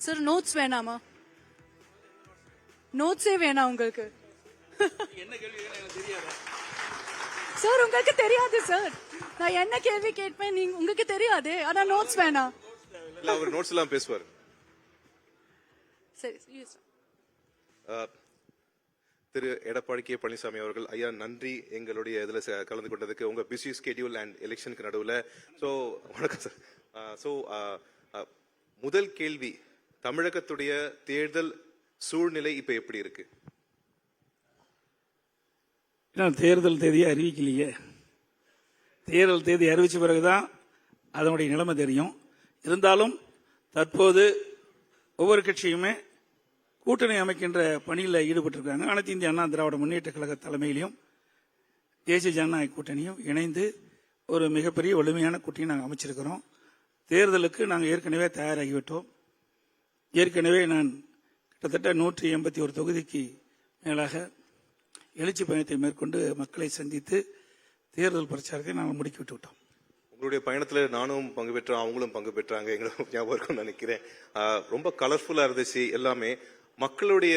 Sir notes வேணாமா? நோட்ஸே வேணாம் உங்களுக்கு? என்ன கேள்வி எனக்கு தெரியாது சார். உங்களுக்கு தெரியாது சார், நான் என்ன கேள்வி கேட்பேன் நீங்க உங்களுக்கு தெரியாது, ஆனா நோட்ஸ் வேணாம். இல்ல அவர் நோட்ஸ் எல்லாம் பேசுவார். சரி. திரு எடப்பாடி கே பழனிசாமி அவர்கள், ஐயா நன்றி எங்களுடைய இதுல கலந்து கொண்டதுக்கு. உங்க பிஸி ஸ்கெடியூல் அண்ட் எலெக்ஷனுக்கு நடுவில். ஸோ வணக்கம் சார். ஸோ முதல் கேள்வி, தமிழகத்துடைய தேர்தல் சூழ்நிலை இப்ப எப்படி இருக்கு? தேர்தல் தேதியை அறிவிக்கலையே. தேர்தல் தேதி அறிவிச்ச பிறகுதான் அதனுடைய நிலைமை தெரியும். இருந்தாலும் தற்போது ஒவ்வொரு கட்சியுமே கூட்டணி அமைக்கின்ற பணியில் ஈடுபட்டிருக்காங்க. அனைத்து இந்திய அண்ணா திராவிட முன்னேற்ற கழக தலைமையிலும் தேசிய ஜனநாயக கூட்டணியும் இணைந்து ஒரு மிகப்பெரிய வலிமையான கூட்டணி நாங்கள் அமைச்சிருக்கிறோம். தேர்தலுக்கு நாங்கள் ஏற்கனவே தயாராகிவிட்டோம். ஏற்கனவே நான் கிட்டத்தட்ட 181 தொகுதிக்கு மேலாக எழுச்சி பயணத்தை மேற்கொண்டு மக்களை சந்தித்து தேர்தல் பிரச்சாரத்தை நாங்கள் முடுக்கிவிட்டு விட்டோம். உங்களுடைய பயணத்துல நானும் பங்கு பெற்றோம், அவங்களும் பங்கு பெற்றாங்க. எங்களுக்கு ஞாபகம் இருக்கும்னு நினைக்கிறேன். ரொம்ப கலர்ஃபுல்லா இருந்துச்சு எல்லாமே. மக்களுடைய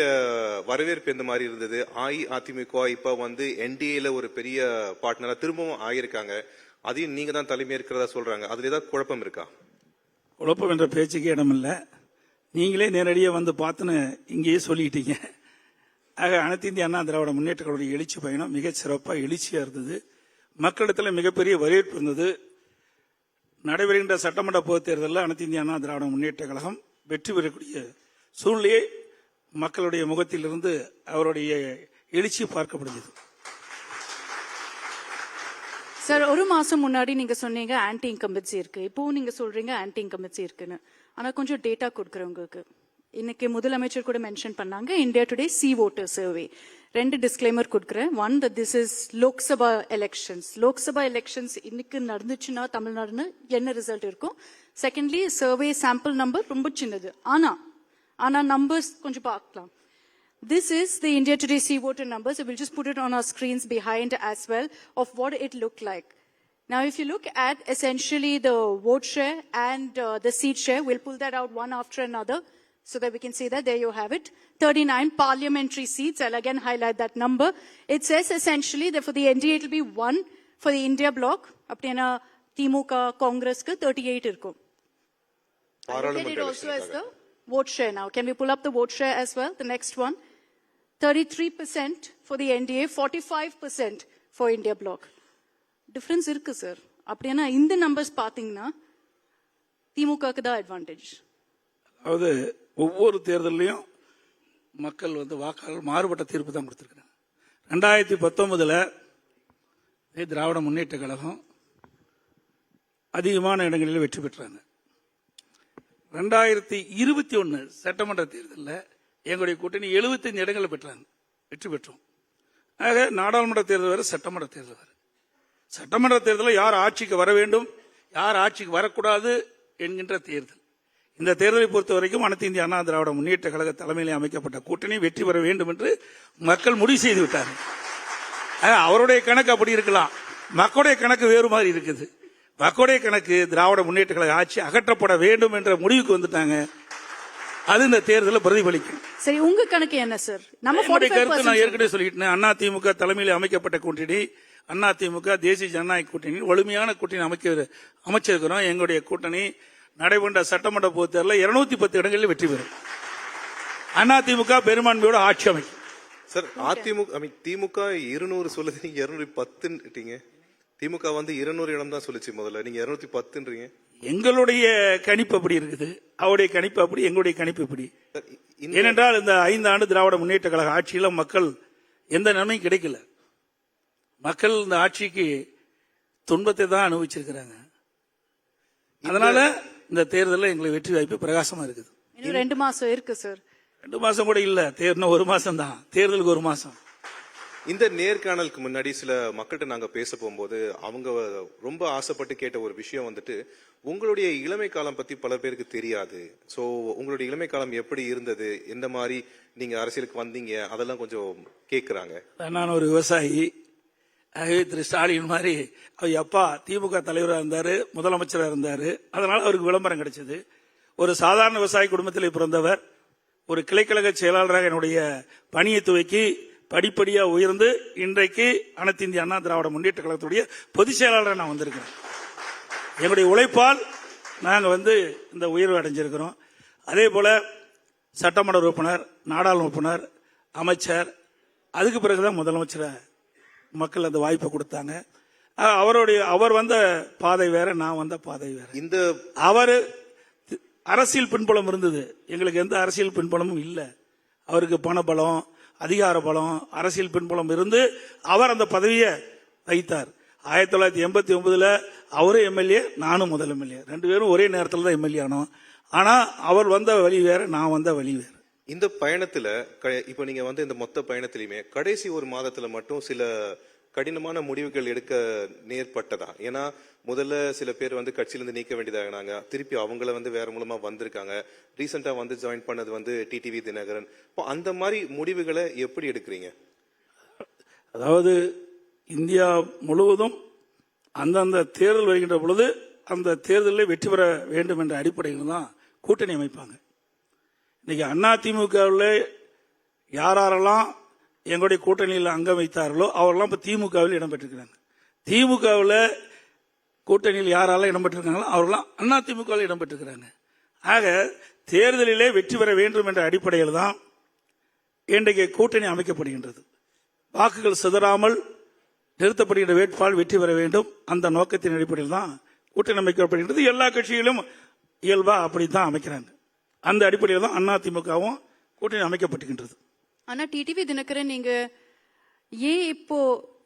வரவேற்பு எந்த மாதிரி இருந்தது? அஇஅதிமுக இப்ப வந்து என்டிஏல ஒரு பெரிய பார்ட்னரா திரும்பவும் ஆகியிருக்காங்க. அதையும் நீங்க தான் தலைமை இருக்கிறதா சொல்றாங்க. அதுல ஏதாவது குழப்பம் இருக்கா? குழப்பம் என்ற பேச்சுக்கு இடமில்லை. நீங்களே நேரடியாக வந்து பார்த்துன்னு இங்கேயே சொல்லிட்டீங்க. ஆக அனைத்து இந்திய அண்ணா திராவிட முன்னேற்ற கழக எழுச்சி பயணம் மிக சிறப்பாக எழுச்சியா இருந்தது. மக்களிடத்தில் மிகப்பெரிய வரவேற்பு இருந்தது. நடைபெறுகின்ற சட்டமன்ற பொதுத் தேர்தலில் அனைத்து இந்திய அண்ணா திராவிட முன்னேற்ற கழகம் வெற்றி பெறக்கூடிய சூழ்நிலையை மக்களுடைய முகத்திலிருந்து அவருடைய எழுச்சி பார்க்கப்படுகிறது. சார், ஒரு மாசம் முன்னாடி நீங்க சொன்னீங்க ஆன்டி இன்கம்பன்சி இருக்கு, இப்போ நீங்க சொல்றீங்க ஆன்டி இன்கம்பன்சி இருக்குன்னு. ஆனா கொஞ்சம் டேட்டா கொடுக்குறவங்களுக்கு இன்னைக்கு முதலமைச்சர் கூட மென்ஷன் பண்ணாங்க India today C voter survey. 2 disclaimer கொடுக்குறேன். One, that this is Lok Sabha elections. Lok Sabha elections இன்னைக்கு நடந்துச்சுன்னா தமிழ்நாடுன்னு என்ன ரிசல்ட் இருக்கும்? செகண்ட்லி, சர்வே சாம்பிள் நம்பர் ரொம்ப சின்னது, ஆனா நம்பர்ஸ் கொஞ்சம் பார்க்கலாம். This is the India Today C voter numbers. So we'll just put it on our screens behind as well of what it looked like. Now, if you look at essentially the vote share and the seat share, we'll pull that out one after another so that we can see that. There you have it. 39 parliamentary seats. I'll again highlight that number. It says essentially that for the NDA it will be 1 for the India bloc. Apna Timuka Congress ku 38 irko. I'll get it also as the vote share now. Can we pull up the vote share as well? The next one. 33% for the NDA, 45% for India bloc. Difference இருக்கு sir. அப்படினா இந்த numbers பாத்தீங்கன்னா திமுகக்கு தான் advantage. அதாவது ஒவ்வொரு தேர்தலையும் மக்கள் வந்து வாக்காளர் மாறுபட்ட தீர்ப்பு தான் கொடுத்திருக்காங்க. 2019 திராவிட முன்னேற்ற கழகம் அதிகமான இடங்களில் வெற்றி பெற்றாங்க. 2021 சட்டமன்ற தேர்தலில் எங்களுடைய கூட்டணி 75 இடங்களை பெற்றாங்க, வெற்றி பெற்றோம். ஆக நாடாளுமன்ற தேர்தல் வேறு, சட்டமன்ற தேர்தல் வேறு. சட்டமன்ற தேர்தலில் யார் ஆட்சிக்கு வர வேண்டும், யார் ஆட்சிக்கு வரக்கூடாது என்கின்ற தேர்தல். இந்த தேர்தலை பொறுத்த வரைக்கும் அனைத்து இந்திய அண்ணா திராவிட முன்னேற்ற கழக தலைமையில் அமைக்கப்பட்ட கூட்டணி வெற்றி பெற வேண்டும் என்று மக்கள் முடிவு செய்து விட்டார்கள். அவருடைய கணக்கு அப்படி இருக்கலாம், மக்களுடைய கணக்கு வேறு மாதிரி இருக்குது. மக்களுடைய கணக்கு திராவிட முன்னேற்ற கழக ஆட்சி அகற்றப்பட வேண்டும் என்ற முடிவுக்கு வந்துட்டாங்க. அது இந்த தேர்தலில் பிரதிபலிக்கும். சரி, உங்க கணக்கு என்ன சார்? நம்ம கருத்து நான் ஏற்கனவே சொல்லிட்டேன். அண்ணா திமுக தலைமையில் அமைக்கப்பட்ட கூட்டணி, அண்ணா திமுக தேசிய ஜனநாயக கூட்டணி வலிமையான கூட்டணி அமைச்சிருக்கிறோம். எங்களுடைய கூட்டணி நடைபெற்ற சட்டமன்ற பொதுத் தேர்தலில் 210 இடங்களில் வெற்றி பெறும். அண்ணா திமுக பெரும்பான்மையோட ஆட்சி அமைக்கும். சார், திமுக 200 சொல்லுது, நீங்க 210. திமுக வந்து 200 இடம் தான் சொல்லிச்சு முதல்ல, நீங்க 210. எங்களுடைய கணிப்பு அப்படி இருக்குது, அவருடைய கணிப்பு அப்படி, எங்களுடைய கணிப்பு இப்படி. ஏனென்றால் இந்த 5 ஆண்டு திராவிட முன்னேற்ற கழக ஆட்சியில மக்கள் எந்த நன்மையும் கிடைக்கல. மக்கள் இந்த ஆட்சிக்கு துன்பத்தை தான் அனுபவிச்சிருக்கிறாங்க. அதனால இந்த தேர்தலில் எங்களுக்கு வெற்றி வாய்ப்பு பிரகாசமா இருக்குது. 2 மாசம் இருக்கு சார். 2 மாசம் கூட இல்ல, தேர்தல் 1 மாசம் தான். தேர்தலுக்கு 1 மாசம். இந்த நேர்காணலுக்கு முன்னாடி சில மக்கள்கிட்ட நாங்க பேச போகும்போது அவங்க ரொம்ப ஆசைப்பட்டு கேட்ட ஒரு விஷயம் வந்துட்டு, உங்களுடைய இளமை காலம் பத்தி பல பேருக்கு தெரியாது. சோ உங்களுடைய இளமை காலம் எப்படி இருந்தது, எந்த மாதிரி நீங்க அரசியலுக்கு வந்தீங்க, அதெல்லாம் கொஞ்சம் கேக்குறாங்க. நான் ஒரு விவசாயி. திரு ஸ்டாலின் மாதிரி அவர் அப்பா திமுக தலைவராக இருந்தாரு, முதலமைச்சராக இருந்தாரு. அதனால அவருக்கு விளம்பரம் கிடைச்சது. ஒரு சாதாரண விவசாய குடும்பத்தில் பிறந்தவர். ஒரு கிளைக்கழக செயலாளராக என்னுடைய பணியை துவக்கி படிப்படியா உயர்ந்து இன்றைக்கு அனைத்து இந்திய அண்ணா திராவிட முன்னேற்ற கழகத்துடைய பொதுச் செயலாளராக நான் வந்திருக்கிறேன். என்னுடைய உழைப்பால் நாங்கள் இந்த உயர்வு அடைஞ்சிருக்கிறோம். அதே போல சட்டமன்ற உறுப்பினர், நாடாளுமன்ற உறுப்பினர், அமைச்சர், அதுக்கு பிறகுதான் முதலமைச்சரை மக்கள் அந்த வாய்ப்பை கொடுத்தாங்க. அவர் வந்த பாதை வேற, நான் வந்த பாதை வேற. இந்த அவர் அரசியல் பின்புலம் இருந்தது, எங்களுக்கு எந்த அரசியல் பின்புலமும் இல்லை. அவருக்கு பணபலம், அதிகார பலம், அரசியல் பின்புலம் இருந்து அவர் அந்த பதவியை வைத்தார். 1989 அவரும் எம்எல்ஏ, நானும் முதல் எம்எல்ஏ, 2 பேரும் ஒரே நேரத்தில் தான் எம்எல்ஏ ஆனோம். ஆனா அவர் வந்த வழி வேற, நான் வந்த வழி வேற. இந்த பயணத்துல இப்ப நீங்க இந்த மொத்த பயணத்திலுமே கடைசி ஒரு மாதத்துல மட்டும் சில கடினமான முடிவுகள் எடுக்க நேர்பட்டதா? ஏன்னா முதல்ல சில பேர் கட்சியிலிருந்து நீக்க வேண்டியதாகினாங்க, திருப்பி அவங்கள வேற மூலமா வந்திருக்காங்க. ரீசெண்டா ஜாயின் பண்ணது டிடிவி தினகரன். இப்போ அந்த மாதிரி முடிவுகளை எப்படி எடுக்கிறீங்க? அதாவது இந்தியா முழுவதும் அந்தந்த தேர்தல் வருகின்ற பொழுது அந்த தேர்தலில் வெற்றி பெற வேண்டும் என்ற அடிப்படையில் தான் கூட்டணி அமைப்பாங்க. இன்னைக்கு அதிமுகவில் யாரெல்லாம் எங்களுடைய கூட்டணியில் அங்கம் வைத்தார்களோ அவரெல்லாம் இப்ப திமுகவில் இடம்பெற்றிருக்கிறாங்க. திமுகவில் கூட்டணியில் யாரெல்லாம் இடம்பெற்றிருக்காங்களோ அவரெல்லாம் அதிமுகவில் இடம்பெற்றிருக்கிறாங்க. ஆக தேர்தலிலே வெற்றி பெற வேண்டும் என்ற அடிப்படையில் தான் இன்றைக்கு கூட்டணி அமைக்கப்படுகின்றது. வாக்குகள் சிதறாமல் நிறுத்தப்படுகின்ற வேட்பாளர் வெற்றி பெற வேண்டும், அந்த நோக்கத்தின் அடிப்படையில் தான் கூட்டணி அமைக்கப்படுகின்றது. எல்லா கட்சிகளும் இயல்பா அப்படித்தான் அமைக்கிறாங்க. அந்த அடிப்படையில் தான் அதிமுகவும் கூட்டணி அமைக்கப்பட்டுகின்றது. ஆனா டிடிவி தினகரன், நீங்க ஏன் இப்போ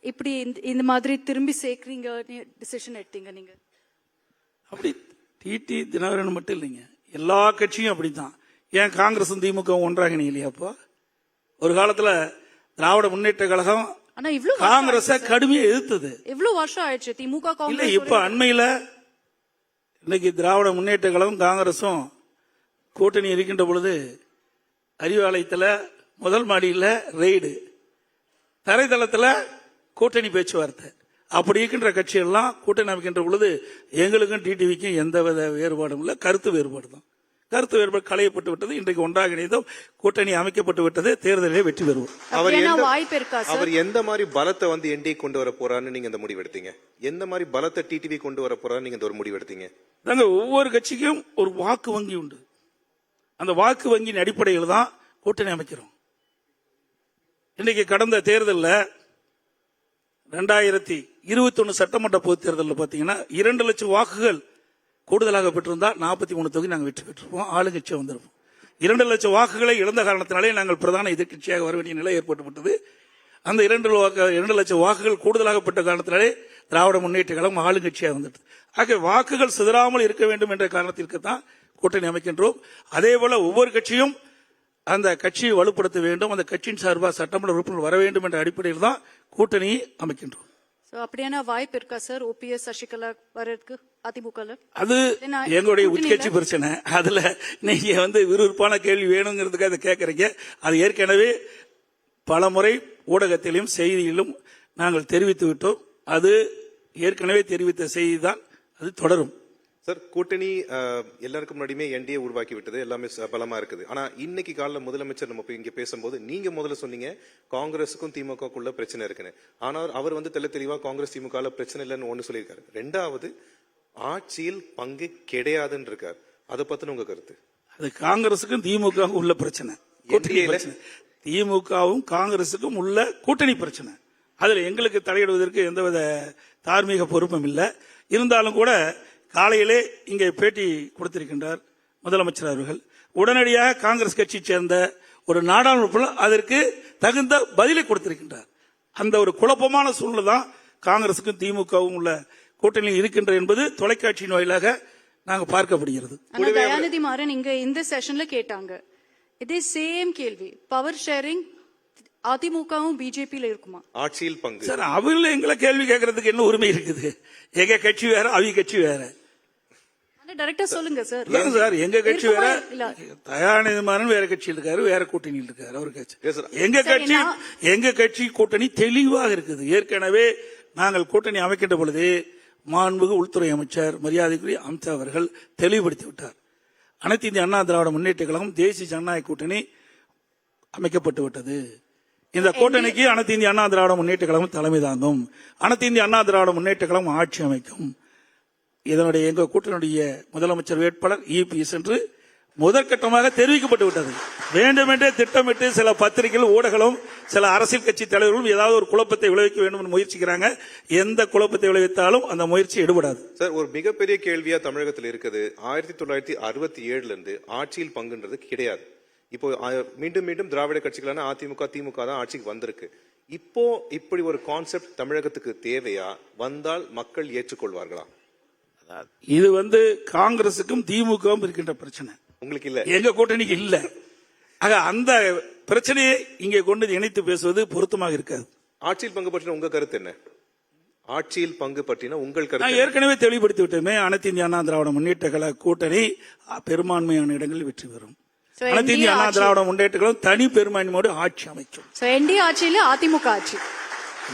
இப்படி இந்த மாதிரி திரும்பி சேர்க்கிறீங்க டிசிஷன் எடுத்தீங்க? நீங்க அப்படி டிடி தினகரன் மட்டும் இல்லைங்க, எல்லா கட்சியும் அப்படித்தான். ஏன் காங்கிரசும் திமுக ஒன்றாக இல்லையா? அப்போ ஒரு காலத்துல திராவிட முன்னேற்ற கழகம் ஆனா இவ்வளவு காங்கிரஸ கடுமையா எதிர்த்தது. எவ்வளவு வருஷம் ஆயிடுச்சு திமுக இல்ல, காங்கிரஸ்? இப்ப அண்மையில இன்னைக்கு திராவிட முன்னேற்ற கழகம் காங்கிரசும் கூட்டணி இருக்கின்ற பொழுது அறிவாலயத்தில் முதல் மாடியில் ரெய்டு, தரைதளத்தில் கூட்டணி பேச்சுவார்த்தை. அப்படி இருக்கின்ற கட்சியெல்லாம் கூட்டணி அமைக்கின்ற பொழுது எங்களுக்கும் டிடிவிக்கும் எந்தவித வேறுபாடும் இல்லை, கருத்து வேறுபாடு தான். கருத்து வேறுபாடு களையப்பட்டு விட்டது. இன்றைக்கு ஒன்றாக இணைந்தோம், கூட்டணி அமைக்கப்பட்டு விட்டது, தேர்தலிலே வெற்றி பெறுவோம். அவர் எந்த மாதிரி பலத்தை என்டி கொண்டு வர போறான்னு நீங்க இந்த முடிவு எடுத்தீங்க? எந்த மாதிரி பலத்தை டிடிவி கொண்டு வர போறான்னு நீங்க இந்த ஒரு முடிவு எடுத்தீங்க? ஒவ்வொரு கட்சிக்கும் ஒரு வாக்கு வங்கி உண்டு. அந்த வாக்கு வங்கியின் அடிப்படையில் தான் கூட்டணி அமைக்கிறோம். இன்னைக்கு கடந்த தேர்தலில் 2021 சட்டமன்ற பொதுத் தேர்தலில் பாத்தீங்கன்னா 2 லட்சம் வாக்குகள் கூடுதலாக பெற்றிருந்தா 43 தொகுதி நாங்கள் வெற்றி பெற்றிருப்போம், ஆளுங்கட்சியாக வந்திருப்போம். 2 லட்சம் வாக்குகளை இழந்த காரணத்தினாலே நாங்கள் பிரதான எதிர்கட்சியாக வர வேண்டிய நிலை ஏற்பட்டுவிட்டது. அந்த 2 லட்சம் வாக்குகள் கூடுதலாக பெற்ற காரணத்தினாலே திராவிட முன்னேற்ற கழகம் ஆளுங்கட்சியாக வந்துட்டு. ஆக வாக்குகள் சிதறாமல் இருக்க வேண்டும் என்ற காரணத்திற்கு தான் கூட்டணி அமைக்கின்றோம். அதே போல ஒவ்வொரு கட்சியும் அந்த கட்சியை வலுப்படுத்த வேண்டும், அந்த கட்சியின் சார்பாக சட்டமன்ற உறுப்பினர் வர வேண்டும் என்ற அடிப்படையில் தான் கூட்டணியை அமைக்கின்றோம். அப்படியான வாய்ப்பு இருக்கா சார் ஓபிஎஸ் சசிகலா வரதுக்கு அதிமுக? அது எங்களுடைய உட்கட்சி பிரச்சனை. அதுல நீங்க விறுவிறுப்பான கேள்வி வேணுங்கிறதுக்கு அதை கேட்கறீங்க. அது ஏற்கனவே பல முறை ஊடகத்திலும் செய்தியிலும் நாங்கள் தெரிவித்து விட்டோம். அது ஏற்கனவே தெரிவித்த செய்தி தான், அது தொடரும். சார், கூட்டணி எல்லாருக்கும் முன்னாடியுமே என்டிஏ உருவாக்கி விட்டது, எல்லாமே பலமா இருக்குது. ஆனா இன்னைக்கு காலைல முதலமைச்சர் நம்ம இங்க பேசும்போது நீங்க முதல்ல சொன்னீங்க காங்கிரஸுக்கும் திமுகக்குள்ள பிரச்சனை இருக்குன்னு. ஆனால் அவர் தெளிவா காங்கிரஸ் திமுக பிரச்சனை இல்லைன்னு ஒண்ணு சொல்லியிருக்காரு. 2வது, ஆட்சியில் பங்கு கிடையாதுன்னு இருக்காரு. அதை பத்தின உங்க கருத்து? அது காங்கிரசுக்கும் திமுக உள்ள பிரச்சனை, திமுகவும் காங்கிரசுக்கும் உள்ள கூட்டணி பிரச்சனை. அதுல எங்களுக்கு தலையிடுவதற்கு எந்தவித தார்மீக பொறுப்பும் இல்லை. இருந்தாலும் கூட காலையிலே இங்கே பேட்டி கொடுத்திருக்கின்றார் முதலமைச்சர் அவர்கள். உடனடியாக காங்கிரஸ் கட்சியை சேர்ந்த ஒரு நாடாளுமன்ற அதற்கு தகுந்த பதிலை கொடுத்திருக்கின்றார். அந்த ஒரு குழப்பமான சூழ்நிலை தான் காங்கிரசுக்கும் திமுகவும் உள்ள கூட்டணியில் இருக்கின்ற என்பது தொலைக்காட்சியின் வாயிலாக நாங்க பார்க்கப்படுகிறது. தயாநிதி மாறன் இங்க இந்த செஷன்ல கேட்டாங்க இதே சேம் கேள்வி, பவர் ஷேரிங் அதிமுகவும் பிஜேபியில இருக்குமா? ஆட்சியில் பங்கு. சார், அவங்கள எங்களை கேள்வி கேட்கறதுக்கு என்ன உரிமை இருக்குது? எங்க கட்சி வேற, அவங்க கட்சி வேற. டைரக்டா சொல்லுங்க சார். சார், எங்க கட்சி வேற, தயாநிதி மாறன் வேற கட்சியில் இருக்காரு, வேற கூட்டணியில் இருக்காரு அவர் கட்சி. எங்க கட்சி கூட்டணி தெளிவாக இருக்குது. ஏற்கனவே நாங்கள் கூட்டணி அமைக்கின்ற பொழுது மாண்புமிகு உள்துறை அமைச்சர் மரியாதைக்குரிய அமித்ஷா அவர்கள் தெளிவுபடுத்தி விட்டார். அனைத்து இந்திய அண்ணா திராவிட முன்னேற்ற கழகம் தேசிய ஜனநாயக கூட்டணி அமைக்கப்பட்டு விட்டது. இந்த கூட்டணிக்கு அனைத்து இந்திய அண்ணா திராவிட முன்னேற்ற கழகம் தலைமை தாங்கும். அனைத்து இந்திய அண்ணா திராவிட முன்னேற்ற கழகம் ஆட்சி அமைக்கும். இதனுடைய எங்க கூட்டணியுடைய முதலமைச்சர் வேட்பாளர் இபிஎஸ் என்று முதற்கட்டமாக தெரிவிக்கப்பட்டு விட்டது. வேண்டுமென்றே திட்டமிட்டு சில பத்திரிகைகள், ஊடகங்களும், சில அரசியல் கட்சி தலைவர்களும் ஏதாவது ஒரு குழப்பத்தை விளைவிக்க வேண்டும் என்று முயற்சிக்கிறாங்க. எந்த குழப்பத்தை விளைவித்தாலும் அந்த முயற்சி எடுபடாது. சார், ஒரு மிகப்பெரிய கேள்வியா தமிழகத்தில் இருக்குது. 1967 இருந்து ஆட்சியில் பங்குன்றது கிடையாது. இப்போ மீண்டும் மீண்டும் திராவிட கட்சிகளான அதிமுக, திமுக தான் ஆட்சிக்கு வந்திருக்கு. இப்போ இப்படி ஒரு கான்செப்ட் தமிழகத்துக்கு தேவையா? வந்தால் மக்கள் ஏற்றுக்கொள்வார்களா? இது காங்கிரசுக்கும் திமுகவும் இருக்கின்ற பிரச்சனை, உங்களுக்கு இல்ல, எங்க கூட்டணிக்கு இல்ல. ஆக அந்த பிரச்சனையை இங்கே கொண்டு இணைத்து பேசுவது பொருத்தமாக இருக்காது. ஆட்சியில் பங்கு பற்றின உங்க கருத்து என்ன? ஆட்சியில் பங்கு பற்றின உங்கள் கருத்து? நான் ஏற்கனவே தெளிவுபடுத்தி விட்டோமே, அனைத்து இந்திய அண்ணா திராவிட முன்னேற்ற கழக கூட்டணி பெரும்பான்மையான இடங்களில் வெற்றி பெறும். அனைத்து இந்திய அண்ணா திராவிட முன்னேற்ற கழகம் தனி பெரும்பான்மையோடு ஆட்சி அமைக்கும். என்டிஏ ஆட்சியில அதிமுக ஆட்சி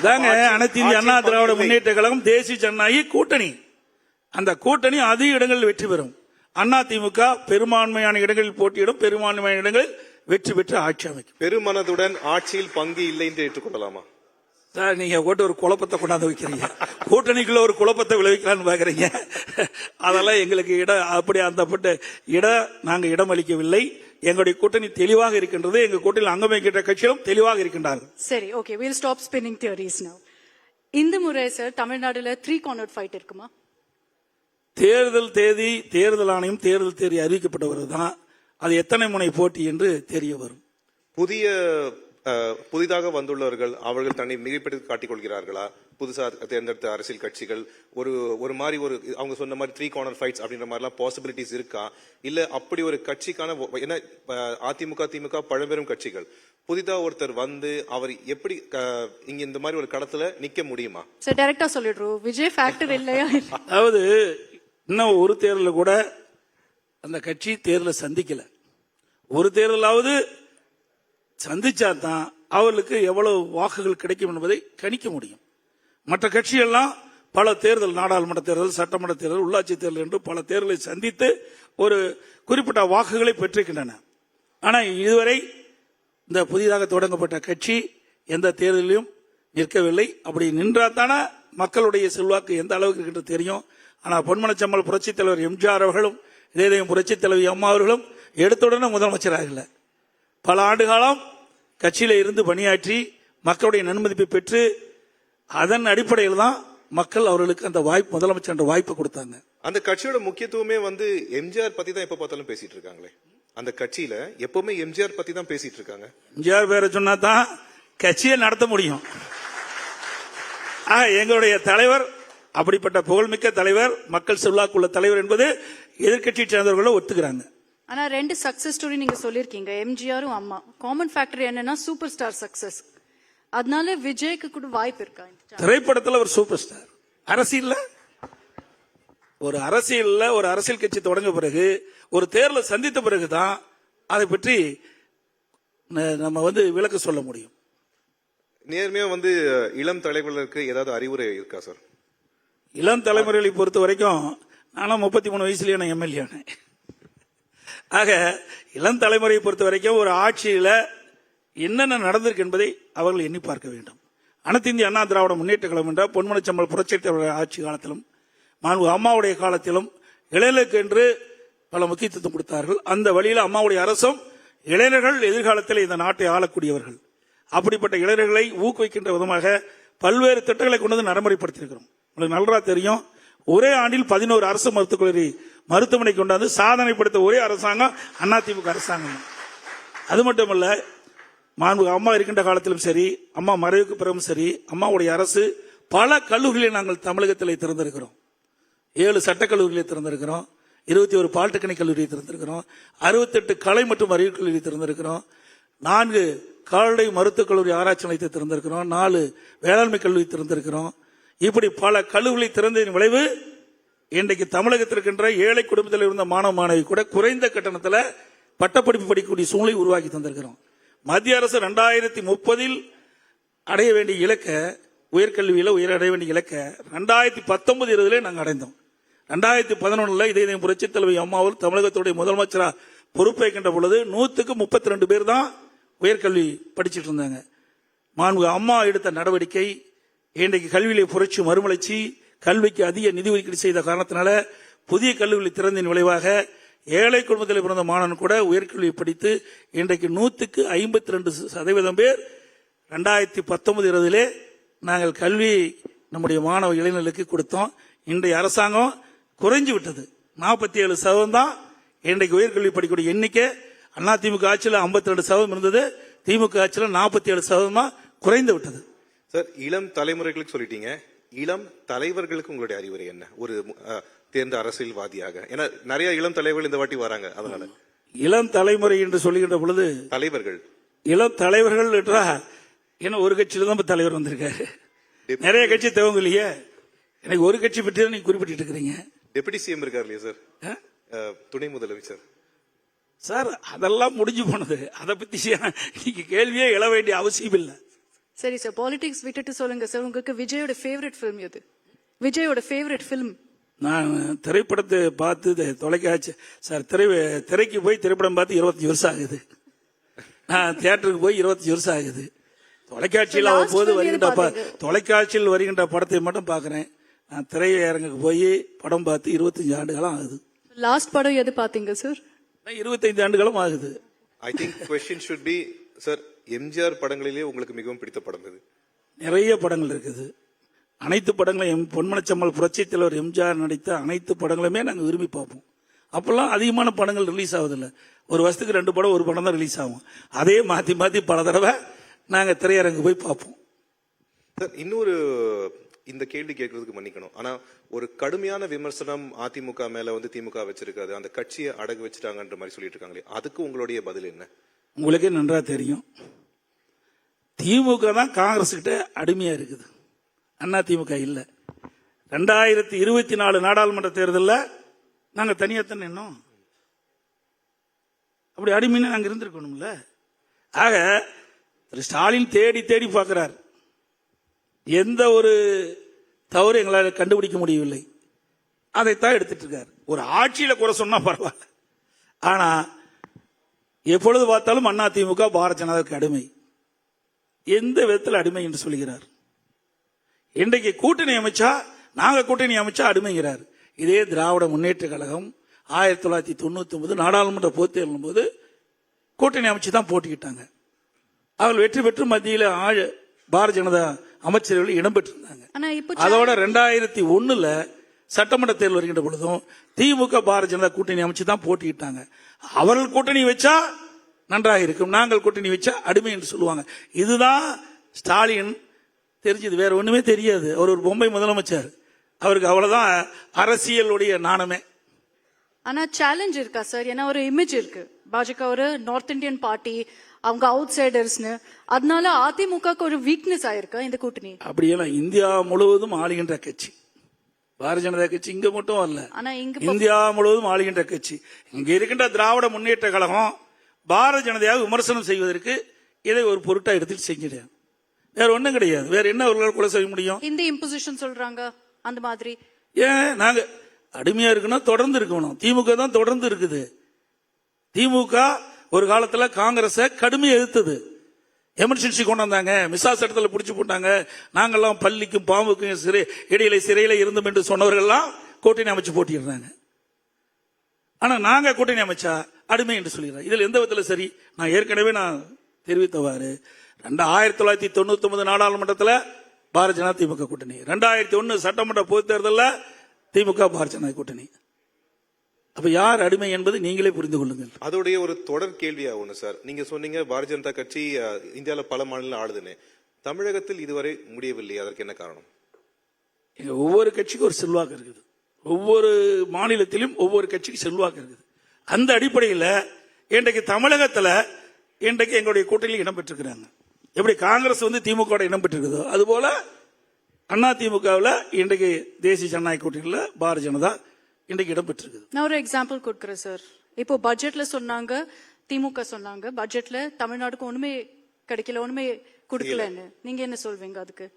தாங்க. அனைத்து இந்திய அண்ணா திராவிட முன்னேற்ற கழகம் தேசிய ஜனநாயக கூட்டணி. அந்த கூட்டணி அதிக இடங்களில் வெற்றி பெறும். அதிமுக பெரும்பான்மையான இடங்களில் போட்டியிடும், பெரும்பான்மையான இடங்களில் வெற்றி பெற்று ஆட்சி அமைக்கும். பெருமனதுடன் ஆட்சியில் பங்கு இல்லை என்று ஏற்றுக்கொள்ளலாமா? சார், நீங்க ஒரு குழப்பத்தை கொண்டாந்து வைக்கிறீங்க. கூட்டணிக்குள்ள ஒரு குழப்பத்தை விளைவிக்கலான்னு பாக்குறீங்க. அதெல்லாம் எங்களுக்கு இடம் நாங்க இடம் அளிக்கவில்லை. எங்களுடைய கூட்டணி தெளிவாக இருக்கின்றது. எங்க கூட்டணியில் அங்கம் வைக்கின்ற கட்சிகளும் தெளிவாக இருக்கின்றார்கள். சரி, okay, we'll stop spinning theories now. இந்த முறை சார் தமிழ்நாடுல 3 cornered fight இருக்குமா? தேர்தல் தேதி தேர்தல் ஆணையம் தேர்தல் தேதி அறிவிக்கப்பட்ட பிறகுதான் அது எத்தனை முனை போட்டி என்று தெரிய வரும். புதிதாக வந்துள்ளவர்கள் அவர்கள் தன்னை மிகைப்படுத்தி காட்டிக் கொள்கிறார்களா? புதுசா தேர்ந்தெடுத்த அரசியல் கட்சிகள் ஒரு மாதிரி அவங்க சொன்ன மாதிரி 3 corner fights அப்படின்ற மாதிரிலாம் பாசிபிலிட்டிஸ் இருக்கா? இல்ல அப்படி ஒரு கட்சிக்கான என்ன அதிமுக, திமுக பழம்பெரும் கட்சிகள், புதிதா ஒருத்தர் அவர் எப்படி இங்க இந்த மாதிரி ஒரு களத்துல நிக்க முடியுமா? சார், டைரக்டா சொல்லிடுறோம், விஜய் ஃபேக்டர் இல்லையா? அதாவது இன்னும் ஒரு தேர்தல கூட அந்த கட்சி தேர்தலை சந்திக்கல. ஒரு தேர்தலாவது சந்திச்சாதான் அவர்களுக்கு எவ்வளவு வாக்குகள் கிடைக்கும் என்பதை கணிக்க முடியும். மற்ற கட்சிகள்லாம் பல தேர்தல், நாடாளுமன்ற தேர்தல், சட்டமன்ற தேர்தல், உள்ளாட்சி தேர்தல் என்று பல தேர்தலை சந்தித்து ஒரு குறிப்பிட்ட வாக்குகளை பெற்றிருக்கின்றன. ஆனால் இதுவரை இந்த புதிதாக தொடங்கப்பட்ட கட்சி எந்த தேர்தலிலும் நிற்கவில்லை. அப்படி நின்றாத்தான மக்களுடைய செல்வாக்கு எந்த அளவுக்கு இருக்கின்றது தெரியும். ஆனால் பொன்மனச்செம்மல் புரட்சித் தலைவர் எம்ஜிஆர் அவர்களும் இதயம் புரட்சித் தலைவி அம்மா அவர்களும் எடுத்துடனே முதலமைச்சராகல. பல ஆண்டு காலம் கட்சியில இருந்து பணியாற்றி மக்களுடைய நன்மதிப்பை பெற்று அதன் அடிப்படையில் தான் மக்கள் அவர்களுக்கு அந்த வாய்ப்பு, முதலமைச்சர் என்ற வாய்ப்பு கொடுத்தாங்க. அந்த கட்சியோட முக்கியத்துவமே எம்ஜிஆர் பத்தி தான் எப்ப பார்த்தாலும் பேசிட்டு இருக்காங்களே. அந்த கட்சியில எப்பவுமே எம்ஜிஆர் பத்தி தான் பேசிட்டு இருக்காங்க. எம்ஜிஆர் பேரை சொன்னா தான் கட்சியை நடத்த முடியும். எங்களுடைய தலைவர் அப்படிப்பட்ட புகழ்மிக்க தலைவர், மக்கள் செல்வாக்குள்ள தலைவர் என்பது எதிர்கட்சி சேர்ந்தவர்களும் ஒத்துக்கிறாங்க. ஆனா 2 சக்சஸ் ஸ்டோரி நீங்க சொல்லிருக்கீங்க, எம்ஜிஆரும் அம்மா. காமன் ஃபேக்டர் என்னன்னா சூப்பர் ஸ்டார் சக்சஸ். அதனால விஜய்க்கு கூட வாய்ப்பு இருக்கா? திரைப்படத்துல ஒரு சூப்பர் ஸ்டார், அரசியல்ல ஒரு அரசியல் கட்சி தொடங்க பிறகு ஒரு தேர்தலை சந்தித்த பிறகுதான் அதை பற்றி நம்ம விளக்க சொல்ல முடியும். நேர்மையா இளம் தலைவர்களுக்கு ஏதாவது அறிவுரை இருக்கா சார்? இளம் தலைமுறைகளை பொறுத்த வரைக்கும் நானும் 33 வயசுலயே நான் எம்எல்ஏ. ஆக இளம் தலைமுறையை பொறுத்த வரைக்கும் ஒரு ஆட்சியில என்னென்ன நடந்திருக்கு என்பதை அவர்கள் எண்ணி பார்க்க வேண்டும். அனைத்து இந்திய அண்ணா திராவிட முன்னேற்ற கழகம் என்ற பொன்மனச்செம்மல் புரட்சித் தலைவர் ஆட்சி காலத்திலும் அம்மாவுடைய காலத்திலும் இளைஞர்களுக்கு என்று பல முக்கியத்துவம் கொடுத்தார்கள். அந்த வழியில் அம்மாவுடைய அரசும் இளைஞர்கள் எதிர்காலத்தில் இந்த நாட்டை ஆளக்கூடியவர்கள். அப்படிப்பட்ட இளைஞர்களை ஊக்குவிக்கின்ற விதமாக பல்வேறு திட்டங்களை கொண்டு நடைமுறைப்படுத்தியிருக்கிறோம். உங்களுக்கு நல்லா தெரியும், ஒரே ஆண்டில் 11 அரசு மருத்துவமனை கொண்டாந்து சாதனை படுத்த ஒரே அரசாங்கம் அதிமுக அரசாங்கம். அது மட்டுமல்ல, அம்மா இருக்கின்ற காலத்திலும் சரி, அம்மா மறைவுக்கு பிறகும் சரி, அம்மாவுடைய அரசு பல கல்லூரிகளை நாங்கள் தமிழகத்தில் திறந்திருக்கிறோம். 7 சட்டக்கல்லூரிகளை திறந்திருக்கிறோம், 21 பாலிடெக்னிக் கல்லூரியை திறந்திருக்கிறோம், 68 கலை மற்றும் அறிவியல் கல்லூரி திறந்திருக்கிறோம், 4 கால்நடை மருத்துவக் கல்லூரி ஆராய்ச்சி நிலையத்தை திறந்திருக்கிறோம், 4 வேளாண்மை கல்லூரி திறந்திருக்கிறோம். இப்படி பல கல்லூரிகளை திறந்ததின் விளைவு இன்றைக்கு தமிழகத்தில் இருக்கின்ற ஏழை குடும்பத்தில் இருந்த மாணவ மாணவி கூட குறைந்த கட்டணத்தில் பட்டப்படிப்பு படிக்கக்கூடிய சூழ்நிலை உருவாக்கி தந்திருக்கிறோம். மத்திய அரசு 2030 அடைய வேண்டிய இலக்க, உயர்கல்வியில அடைய வேண்டிய இலக்க 2019-20 நாங்கள் அடைந்தோம். 2011 இதே புரட்சித் தலைவி அம்மாவும் தமிழகத்துடைய முதலமைச்சரா பொறுப்பேற்கின்ற பொழுது 100க்கு 32 பேர் தான் உயர்கல்வி படிச்சிட்டு இருந்தாங்க. மாண்பு அம்மா எடுத்த நடவடிக்கை இன்றைக்கு கல்வியிலே புரட்சி மறுமலர்ச்சி, கல்விக்கு அதிக நிதி ஒதுக்கீடு செய்த காரணத்தினால புதிய கல்லூரி திறந்தின் விளைவாக ஏழை குடும்பத்தில் பிறந்த மாணவன் கூட உயர்கல்வி படித்து இன்றைக்கு 100க்கு 52% பேர் 2019-20 நாங்கள் கல்வி நம்முடைய மாணவ இளைஞர்களுக்கு கொடுத்தோம். இன்றைய அரசாங்கம் குறைஞ்சு விட்டது. 47% தான் இன்றைக்கு உயர்கல்வி படிக்கக்கூடிய எண்ணிக்கை. அதிமுக ஆட்சியில் 52% இருந்தது, திமுக ஆட்சியில் 47% குறைந்து விட்டது. சார், இளம் தலைமுறைகளுக்கு சொல்லிட்டீங்க, இளம் தலைவர்களுக்கு உங்களுடைய அறிவுரை என்ன ஒரு தேர்ந்த அரசியல்வாதியாக? ஏன்னா நிறைய இளம் தலைவர்கள் இந்த வாட்டி வராங்க, அதனால இளம் தலைமுறை என்று சொல்லுகின்ற பொழுது தலைவர்கள், இளம் தலைவர்கள் என்றா என்ன ஒரு கட்சியில தான் தலைவர் வந்திருக்காரு, நிறைய கட்சி தேவங்க இல்லையே. எனக்கு ஒரு கட்சி பற்றி தான் நீங்க குறிப்பிட்டு இருக்கிறீங்க. டெபுட்டி சிஎம் இருக்கார் இல்லையா சார், துணை முதலமைச்சர் சார், அதெல்லாம் முடிஞ்சு போனது. அதை பத்தி நீங்க கேள்வியே எழ வேண்டிய அவசியம் இல்லை. சரி சார், பாலிடிக்ஸ் விட்டுட்டு சொல்லுங்க சார், உங்களுக்கு விஜயோட ஃபேவரட் ஃபிலிம் எது? விஜயோட ஃபேவரட் ஃபிலிம்? நான் திரைப்படத்தை பார்த்து தொலைக்காட்சி சார், திரைக்கு போய் திரைப்படம் பார்த்து 25 வருஷம் ஆகுது. நான் தியேட்டருக்கு போய் 25 வருஷம் ஆகுது. தொலைக்காட்சியில் அவ்வப்போது தொலைக்காட்சியில் வருகின்ற படத்தை மட்டும் பாக்குறேன். நான் திரையரங்குக்கு போய் படம் பார்த்து 25 ஆண்டுகளும் ஆகுது. லாஸ்ட் படம் எது பாத்தீங்க சார்? 25 ஆண்டுகளும் ஆகுது. I think question should be sir, MGR படங்களிலே உங்களுக்கு மிகவும் பிடித்த படம் எது? நிறைய படங்கள் இருக்குது. அனைத்து படங்களையும் பொன்மனச்சம்மல் புரட்சி தலைவர் எம்ஜிஆர் நடித்த அனைத்து படங்களுமே நாங்கள் விரும்பி பார்ப்போம். அப்பெல்லாம் அதிகமான படங்கள் ரிலீஸ் ஆகுதில்ல, ஒரு வருஷத்துக்கு 2 படம் ஒரு படம் தான் ரிலீஸ் ஆகும். அதே மாத்தி மாத்தி பல தடவை நாங்கள் திரையரங்கு போய் பார்ப்போம். சார், இன்னொரு இந்த கேள்வி கேட்கறதுக்கு மன்னிக்கணும், ஆனா ஒரு கடுமையான விமர்சனம் அதிமுக மேல திமுக வச்சிருக்காது, அந்த கட்சியை அடகு வச்சுட்டாங்கன்ற மாதிரி சொல்லிட்டு இருக்காங்களே, அதுக்கு உங்களுடைய பதில் என்ன? உங்களுக்கே நன்றா தெரியும், திமுக தான் காங்கிரஸ் கிட்ட அடிமையா இருக்குது, அண்ணா திமுக இல்ல. 2024 நாடாளுமன்ற தேர்தலில் நாங்க தனியா தானே நின்னோம். அப்படி அடிமைன்னு நாங்க இருந்திருக்கணும்ல. ஆக திரு ஸ்டாலின் தேடி தேடி பார்க்கிறார், எந்த ஒரு தவறு எங்களால் கண்டுபிடிக்க முடியவில்லை, அதைத்தான் எடுத்துட்டு இருக்காரு. ஒரு ஆட்சியில குறை சொன்னா பரவாயில்ல, ஆனா எப்பொழுது பார்த்தாலும் அண்ணா திமுக பாரதிய ஜனதாவுக்கு அடிமை. எந்த விதத்தில் அடிமை என்று சொல்கிறார்? இன்றைக்கு கூட்டணி அமைச்சா, நாங்க கூட்டணி அமைச்சா அடிமைங்கிறார். இதே திராவிட முன்னேற்ற கழகம் 1999 நாடாளுமன்ற பொதுத் தேர்தலின் போது கூட்டணி அமைச்சு தான் போட்டிக்கிட்டாங்க. அவர்கள் வெற்றி பெற்று மத்தியில் பாரதிய ஜனதா அமைச்சர்கள் இடம்பெற்றிருந்தாங்க. அதோட 2001 சட்டமன்ற தேர்தல் வருகின்ற பொழுதும் திமுக பாரதிய ஜனதா கூட்டணி அமைச்சு தான் போட்டிக்கிட்டாங்க. அவர்கள் கூட்டணி வச்சா நன்றாக இருக்கும், நாங்கள் கூட்டணி வச்சா அடிமை என்று சொல்லுவாங்க. இதுதான் ஸ்டாலின் தெரிஞ்சது, வேற ஒண்ணுமே தெரியாது. அவர் ஒரு பொம்மை முதலமைச்சர், அவருக்கு அவ்வளவுதான் அரசியலுடைய நாணமே. ஆனா சேலஞ்ச் இருக்கா சார்? ஏன்னா ஒரு இமேஜ் இருக்கு, பாஜக ஒரு நார்த் இந்தியன் பார்ட்டி, அவங்க அவுட் சைடர்ஸ்னு, அதனால அதிமுக ஒரு வீக்னஸ் ஆயிருக்கா இந்த கூட்டணி? அப்படியெல்லாம் இந்தியா முழுவதும் ஆளுகின்ற கட்சி பாரதிய ஜனதா கட்சி, இங்க மட்டும் அல்ல, இந்தியா முழுவதும் ஆளுகின்ற கட்சி. இங்க இருக்கின்ற திராவிட முன்னேற்ற கழகம் பாரதிய ஜனதாவை விமர்சனம் செய்வதற்கு இதை ஒரு பொருட்டா எடுத்துட்டு செஞ்சிடும், வேற ஒண்ணும் கிடையாது. வேற என்ன அவர்களால் கூட செய்ய முடியும்? இந்த இம்போசிஷன் சொல்றாங்க அந்த மாதிரி. ஏன் நாங்க அடிமையா இருக்கணும், தொடர்ந்து இருக்கணும். திமுக தான் தொடர்ந்து இருக்குது. திமுக ஒரு காலத்துல காங்கிரஸை கடுமையா எதிர்த்தது, எமர்ஜென்சி கொண்டு வந்தாங்க, மிசா சட்டத்தில் பிடிச்சு போட்டாங்க, நாங்கெல்லாம் பள்ளிக்கும் பாம்புக்கும் இடையில சிறையில இருந்தோம் என்று சொன்னவர்கள் எல்லாம் கூட்டணி அமைச்சு போட்டிடுறாங்க. ஆனா நாங்க கூட்டணி அமைச்சா அடிமை என்று சொல்லிடுறோம். இதுல எந்த விதத்துல சரி? நான் ஏற்கனவே தெரிவித்தவாறு 1999 நாடாளுமன்றத்தில் பாரதிய ஜனதா திமுக கூட்டணி, 2001 சட்டமன்ற பொதுத் தேர்தலில் திமுக பாரதிய ஜனதா கூட்டணி. அப்ப யார் அடிமை என்பது நீங்களே புரிந்து கொள்ளுங்கள். அதோடைய ஒரு தொடர் கேள்வியா ஒண்ணு சார், நீங்க சொன்னீங்க பாரதிய ஜனதா கட்சி இந்தியாவில் பல மாநிலம் ஆளுதுன்னு, தமிழகத்தில் இதுவரை முடியவில்லை, அதற்கு என்ன காரணம்? ஒவ்வொரு கட்சிக்கும் ஒரு செல்வாக்கு இருக்குது, ஒவ்வொரு மாநிலத்திலும் ஒவ்வொரு கட்சிக்கு செல்வாக்கு இருக்குது. அந்த அடிப்படையில் இன்றைக்கு தமிழகத்தில் இன்றைக்கு எங்களுடைய கூட்டணியில் இடம்பெற்றிருக்கிறாங்க. எப்படி காங்கிரஸ் திமுக இடம்பெற்றிருக்குதோ அதுபோல அண்ணா திமுகவில் இன்றைக்கு தேசிய ஜனநாயக கூட்டணியில் பாரதிய ஜனதா இன்றைக்கு இடம்பெற்றிருக்கு. நான் ஒரு எக்ஸாம்பிள் கொடுக்குறேன் சார். இப்போ பட்ஜெட்ல சொன்னாங்க, திமுக சொன்னாங்க பட்ஜெட்ல தமிழ்நாடுக்கு ஒண்ணுமே கிடைக்கல, ஒண்ணுமே கொடுக்கலன்னு. நீங்க என்ன சொல்வீங்க அதுக்கு?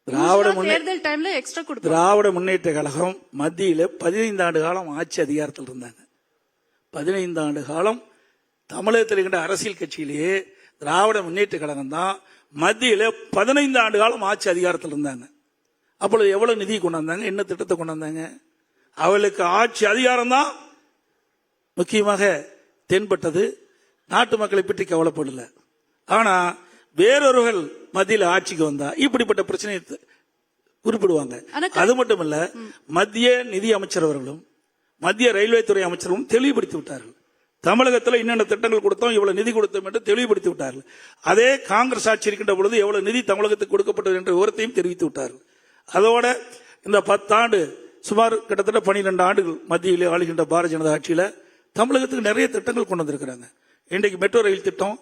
திராவிட தேர்தல் டைம்ல எக்ஸ்ட்ரா கொடுப்பாங்க. திராவிட முன்னேற்ற கழகம் மத்தியில 15 ஆண்டு காலம் ஆட்சி அதிகாரத்தில் இருந்தாங்க. 15 ஆண்டு காலம் தமிழகத்தில் இருக்கின்ற அரசியல் கட்சியிலேயே திராவிட முன்னேற்ற கழகம் தான் மத்தியில 15 ஆண்டு காலம் ஆட்சி அதிகாரத்தில் இருந்தாங்க. அப்பொழுது எவ்வளவு நிதி கொண்டாந்தாங்க, என்ன திட்டத்தை கொண்டாந்தாங்க? அவளுக்கு ஆட்சி அதிகாரம் தான் முக்கியமாக தென்பட்டது. நாட்டு மக்களை பற்றி கவலைப்படல. ஆனா வேறொருவர்கள் மத்தியில் ஆட்சிக்கு வந்தா இப்படிப்பட்ட பிரச்சனையை குறிப்பிடுவாங்க. அது மட்டும் இல்ல, மத்திய நிதி அமைச்சர் அவர்களும் மத்திய ரயில்வே துறை அமைச்சரும் தெளிவுபடுத்தி விட்டார்கள். தமிழகத்தில் என்னென்ன திட்டங்கள் கொடுத்தோம், இவ்வளவு நிதி கொடுத்தோம் என்று தெளிவுபடுத்தி விட்டார்கள். அதே காங்கிரஸ் ஆட்சி இருக்கின்ற பொழுது எவ்வளவு நிதி தமிழகத்துக்கு கொடுக்கப்பட்டது என்ற விவரத்தையும் தெரிவித்து விட்டார்கள். அதோட இந்த 10 ஆண்டு சுமார் கிட்டத்தட்ட 12 ஆண்டுகள் மத்தியில் ஆளுகின்ற பாரதிய ஜனதா ஆட்சியில தமிழகத்துக்கு நிறைய திட்டங்கள் கொண்டு வந்திருக்கிறாங்க. இன்றைக்கு மெட்ரோ ரயில் திட்டம்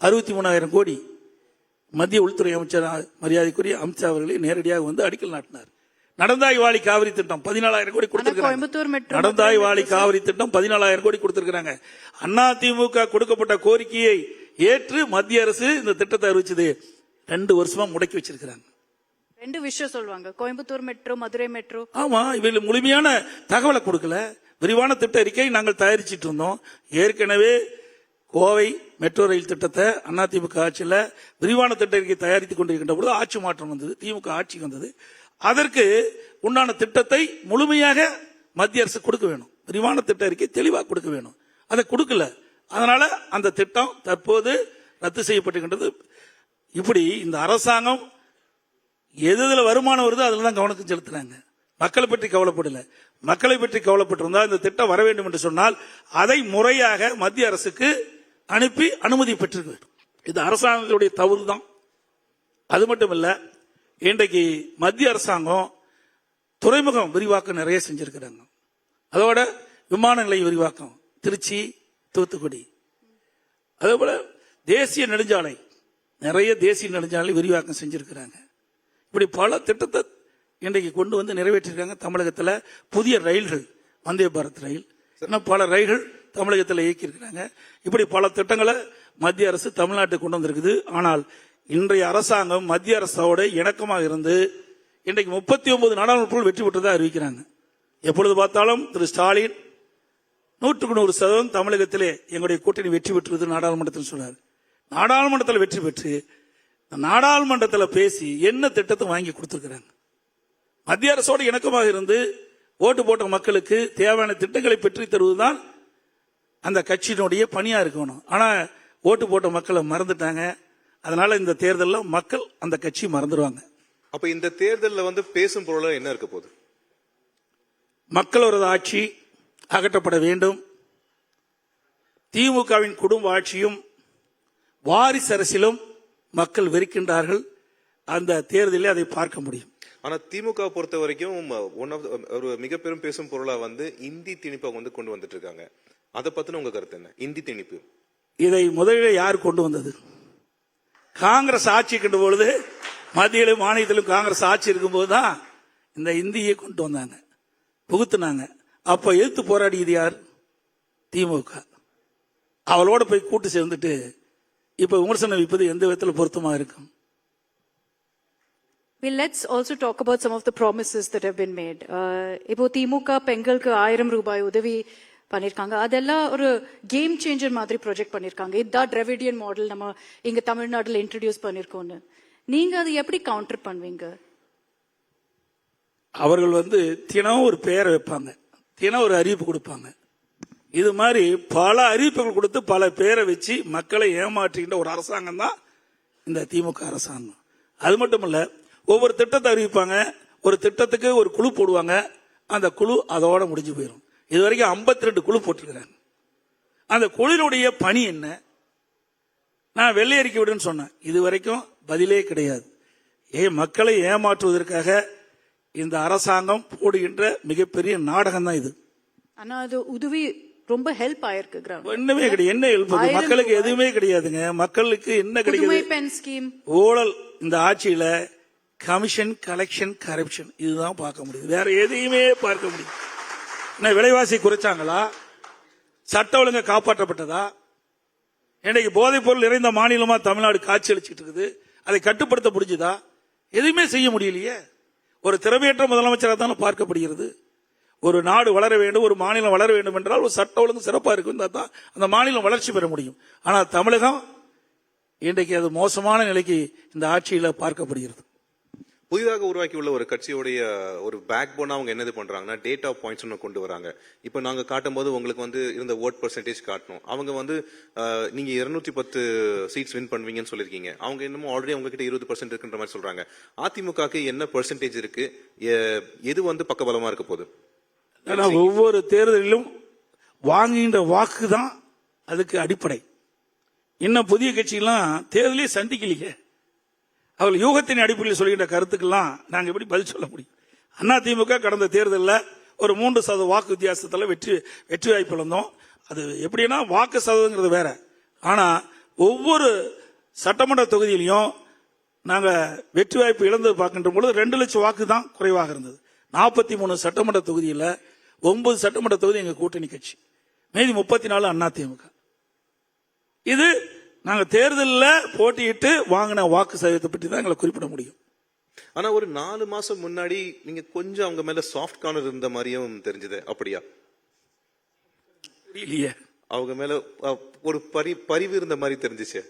63,000 கோடி மத்திய உள்துறை அமைச்சர் மரியாதைக்குரிய அமித்ஷா அவர்களை நேரடியாக வந்து அடிக்கல் நாட்டினார். நடந்தாய் வாழி காவிரி திட்டம் 14,000 கோடி கொடுத்திருக்காங்க. நடந்தாய் வாழி காவிரி திட்டம் 14,000 கோடி கொடுத்திருக்காங்க. அதிமுக கொடுக்கப்பட்ட கோரிக்கையை ஏற்று மத்திய அரசு இந்த திட்டத்தை அறிவிச்சது. 2 வருஷமா முடக்கி வச்சிருக்காங்க. 2 விஷயம் சொல்லுவாங்க, கோயம்புத்தூர் மெட்ரோ, மதுரை மெட்ரோ. ஆமா, இவங்க முழுமையான தகவலை கொடுக்கல. விரிவான திட்ட அறிக்கை நாங்கள் தயாரிச்சிட்டு இருந்தோம். ஏற்கனவே கோவை மெட்ரோ ரயில் திட்டத்தை அதிமுக ஆட்சியில் விரிவான திட்ட அறிக்கை தயாரித்துக் கொண்டிருக்கின்ற பொழுது ஆட்சி மாற்றம் வந்தது, திமுக ஆட்சிக்கு வந்தது. அதற்கு உண்டான திட்டத்தை முழுமையாக மத்திய அரசு கொடுக்க வேணும். விரிவான திட்ட அறிக்கை தெளிவாக கொடுக்க வேணும். அதை கொடுக்கல. அதனால அந்த திட்டம் தற்போது ரத்து செய்யப்பட்டிருக்கின்றது. இப்படி இந்த அரசாங்கம் எதுல வருமானம் வருதோ அதுல தான் கவனம் செலுத்துறாங்க. மக்களை பற்றி கவலைப்படல. மக்களை பற்றி கவலைப்பட்டிருந்தால் இந்த திட்டம் வர வேண்டும் என்று சொன்னால் அதை முறையாக மத்திய அரசுக்கு அனுப்பி அனுமதி பெற்றிருக்க வேண்டும். இது அரசாங்கத்துடைய தவறு தான். அது மட்டும் இல்ல, இன்றைக்கு மத்திய அரசாங்கம் துறைமுகம் விரிவாக்கம் நிறைய செஞ்சிருக்கிறாங்க. அதோட விமான நிலைய விரிவாக்கம் திருச்சி, தூத்துக்குடி. அதே போல தேசிய நெடுஞ்சாலை, நிறைய தேசிய நெடுஞ்சாலை விரிவாக்கம் செஞ்சிருக்கிறாங்க. இப்படி பல திட்டத்தை இன்றைக்கு கொண்டு வந்து நிறைவேற்றிருக்காங்க. தமிழகத்தில் புதிய ரயில்கள், வந்தே பாரத் ரயில், பல ரயில்கள் தமிழகத்தில் இயக்கியிருக்கிறாங்க. இப்படி பல திட்டங்களை மத்திய அரசு தமிழ்நாட்டுக்கு கொண்டு வந்திருக்குது. ஆனால் இன்றைய அரசாங்கம் மத்திய அரசோட இணக்கமாக இருந்து இன்றைக்கு 39 நாடாளுமன்ற வெற்றி பெற்றதாக அறிவிக்கிறாங்க. எப்பொழுது பார்த்தாலும் திரு ஸ்டாலின் 100% தமிழகத்திலே எங்களுடைய கூட்டணி வெற்றி பெற்றது நாடாளுமன்றத்தில் சொன்னார். நாடாளுமன்றத்தில் வெற்றி பெற்று நாடாளுமன்றத்தில் பேசி என்ன திட்டத்தை வாங்கி கொடுத்திருக்கிறாங்க. மத்திய அரசோடு இணக்கமாக இருந்து ஓட்டு போட்ட மக்களுக்கு தேவையான திட்டங்களை பெற்று தருவதுதான் அந்த கட்சியினுடைய பணியா இருக்கணும். ஆனா ஓட்டு போட்ட மக்களை மறந்துட்டாங்க. அதனால இந்த தேர்தலில் மக்கள் அந்த கட்சி மறந்துடுவாங்க. அப்ப இந்த தேர்தலில் வந்து பேசும் பொருள் என்ன இருக்க போகுது? மக்களோட ஆட்சி அகற்றப்பட வேண்டும். திமுகவின் குடும்ப ஆட்சியும் வாரிசு அரசியலும் மக்கள் வெறுக்கின்றார்கள். அந்த தேர்தலில் அதை பார்க்க முடியும். ஆனா திமுக பொறுத்த வரைக்கும் ஒரு மிக பெரும் பேசும் பொருளா வந்து இந்தி திணிப்பை வந்து கொண்டு வந்துட்டு இருக்காங்க. அதை பத்தின உங்க கருத்து என்ன? இந்தி திணிப்பு இதை முதலில் யார் கொண்டு வந்தது? காங்கிரஸ் ஆட்சி இருக்கின்ற பொழுது, மத்தியிலும் மாநிலத்திலும் காங்கிரஸ் ஆட்சி இருக்கும்போது தான் இந்த இந்தியை கொண்டு வந்தாங்க, புகுத்துனாங்க. அப்ப எதிர்த்து போராடியது யார்? திமுக. அவளோட போய் கூட்டு சேர்ந்துட்டு இப்ப விமர்சனம் வைப்பது எந்த விதத்தில் பொருத்தமா இருக்கும்? Well, let's also talk about some of the promises that have been made. இப்போ திமுக பெண்களுக்கு 1000 ரூபாய் உதவி பண்ணிருக்காங்க. அதெல்லாம் ஒரு கேம் சேஞ்சர் மாதிரி ப்ராஜெக்ட் பண்ணிருக்காங்க. இதுதான் டிராவிடியன் மாடல் நம்ம இங்க தமிழ்நாடுல இன்ட்ரோடியூஸ் பண்ணிருக்கோம்னு. நீங்க அதை எப்படி கவுண்டர் பண்ணுவீங்க? அவர்கள் வந்து தினம் ஒரு பெயரை வைப்பாங்க, தினம் ஒரு அறிவிப்பு கொடுப்பாங்க. இது மாதிரி பல அறிவிப்புகள் கொடுத்து பல பேரை வச்சு மக்களை ஏமாற்றுகின்ற ஒரு அரசாங்கம் தான் இந்த திமுக அரசாங்கம். அது மட்டும் இல்ல, ஒவ்வொரு திட்டத்தை அறிவிப்பாங்க, ஒரு திட்டத்துக்கு ஒரு குழு போடுவாங்க, அந்த குழு அதோட முடிஞ்சு போயிடும். இதுவரைக்கும் 52 குழு போட்டிருக்கிறாங்க. அந்த குழுவினுடைய பணி என்ன? நான் வெள்ளை அறிக்கை விடுன்னு சொன்னேன், இதுவரைக்கும் பதிலே கிடையாது. மக்களை ஏமாற்றுவதற்காக இந்த அரசாங்கம் போடுகின்ற மிகப்பெரிய நாடகம் தான் இது. ஆனா அது உதவி ரொம்ப ஹெல்ப் ஆயிருக்கு. ஒண்ணுமே கிடையாது. என்ன ஹெல்ப்? மக்களுக்கு எதுவுமே கிடையாதுங்க. மக்களுக்கு என்ன கிடைக்குது? ஊழல். இந்த ஆட்சியில கமிஷன், கலெக்ஷன், கரப்ஷன், இதுதான் பார்க்க முடியுது. வேற எதையுமே பார்க்க முடியும். என்ன விலைவாசி குறைச்சாங்களா? சட்ட ஒழுங்கை காப்பாற்றப்பட்டதா? இன்னைக்கு போதைப் பொருள் நிறைந்த மாநிலமா தமிழ்நாடு காட்சி அளிச்சுட்டு இருக்குது. அதை கட்டுப்படுத்த முடிஞ்சுதா? எதுவுமே செய்ய முடியலையே. ஒரு திறமையற்ற முதலமைச்சராக தானே பார்க்கப்படுகிறது. ஒரு நாடு வளர வேண்டும், ஒரு மாநிலம் வளர வேண்டும் என்றால் ஒரு சட்ட ஒழுங்கு சிறப்பாக இருக்கும் தான் அந்த மாநிலம் வளர்ச்சி பெற முடியும். ஆனால் தமிழகம் இன்றைக்கு அது மோசமான நிலைக்கு இந்த ஆட்சியில் பார்க்கப்படுகிறது. புதிதாக உருவாக்கி உள்ள ஒரு கட்சியுடைய ஒரு பேக் போனா அவங்க என்னது பண்றாங்கன்னா டேட்டா பாயிண்ட்ஸ் ஒன்று கொண்டு வராங்க. இப்போ நாங்க காட்டும் போது உங்களுக்கு வந்து இருந்த ஓட் பெர்சன்டேஜ் காட்டணும். அவங்க வந்து நீங்க 210 சீட்ஸ் வின் பண்ணுவீங்கன்னு சொல்லிருக்கீங்க. அவங்க இன்னமும் ஆல்ரெடி உங்ககிட்ட 20% இருக்குன்ற மாதிரி சொல்றாங்க. அதிமுகக்கு என்ன பெர்சன்டேஜ் இருக்கு, எது வந்து பக்கபலமா இருக்க போகுது? ஒவ்வொரு தேர்தலிலும் வாங்குகின்ற வாக்கு தான் அதுக்கு அடிப்படை. இன்னும் புதிய கட்சியெல்லாம் தேர்தலே சந்திக்கலையே. அவர்கள் யூகத்தின் அடிப்படையில் சொல்கின்ற கருத்துக்கெல்லாம் நாங்கள் எப்படி பதில் சொல்ல முடியும்? அதிமுக கடந்த தேர்தலில் ஒரு 3% வாக்கு வித்தியாசத்தில் வெற்றி வாய்ப்பு இழந்தோம். அது எப்படின்னா வாக்கு சதவீதங்கிறது வேற. ஆனால் ஒவ்வொரு சட்டமன்ற தொகுதியிலையும் நாங்கள் வெற்றி வாய்ப்பு இழந்து பார்க்கின்ற பொழுது 2 லட்சம் வாக்கு தான் குறைவாக இருந்தது. 43 சட்டமன்ற தொகுதியில் 9 சட்டமன்ற தொகுதி எங்க கூட்டணி கட்சி, மீதி 34 அதிமுக. இது நாங்க தேர்தலில் போட்டியிட்டு வாங்கின வாக்கு சதவீதத்தை பற்றி தான் எங்களை குறிப்பிட முடியும். ஆனா ஒரு 4 மாசம் முன்னாடி நீங்க கொஞ்சம் அவங்க மேல சாஃப்ட் கார்னர் இருந்த மாதிரியும் தெரிஞ்சது. அப்படியா? புரியலையே. அவங்க மேல ஒரு பரிவு இருந்த மாதிரி தெரிஞ்சிச்சு.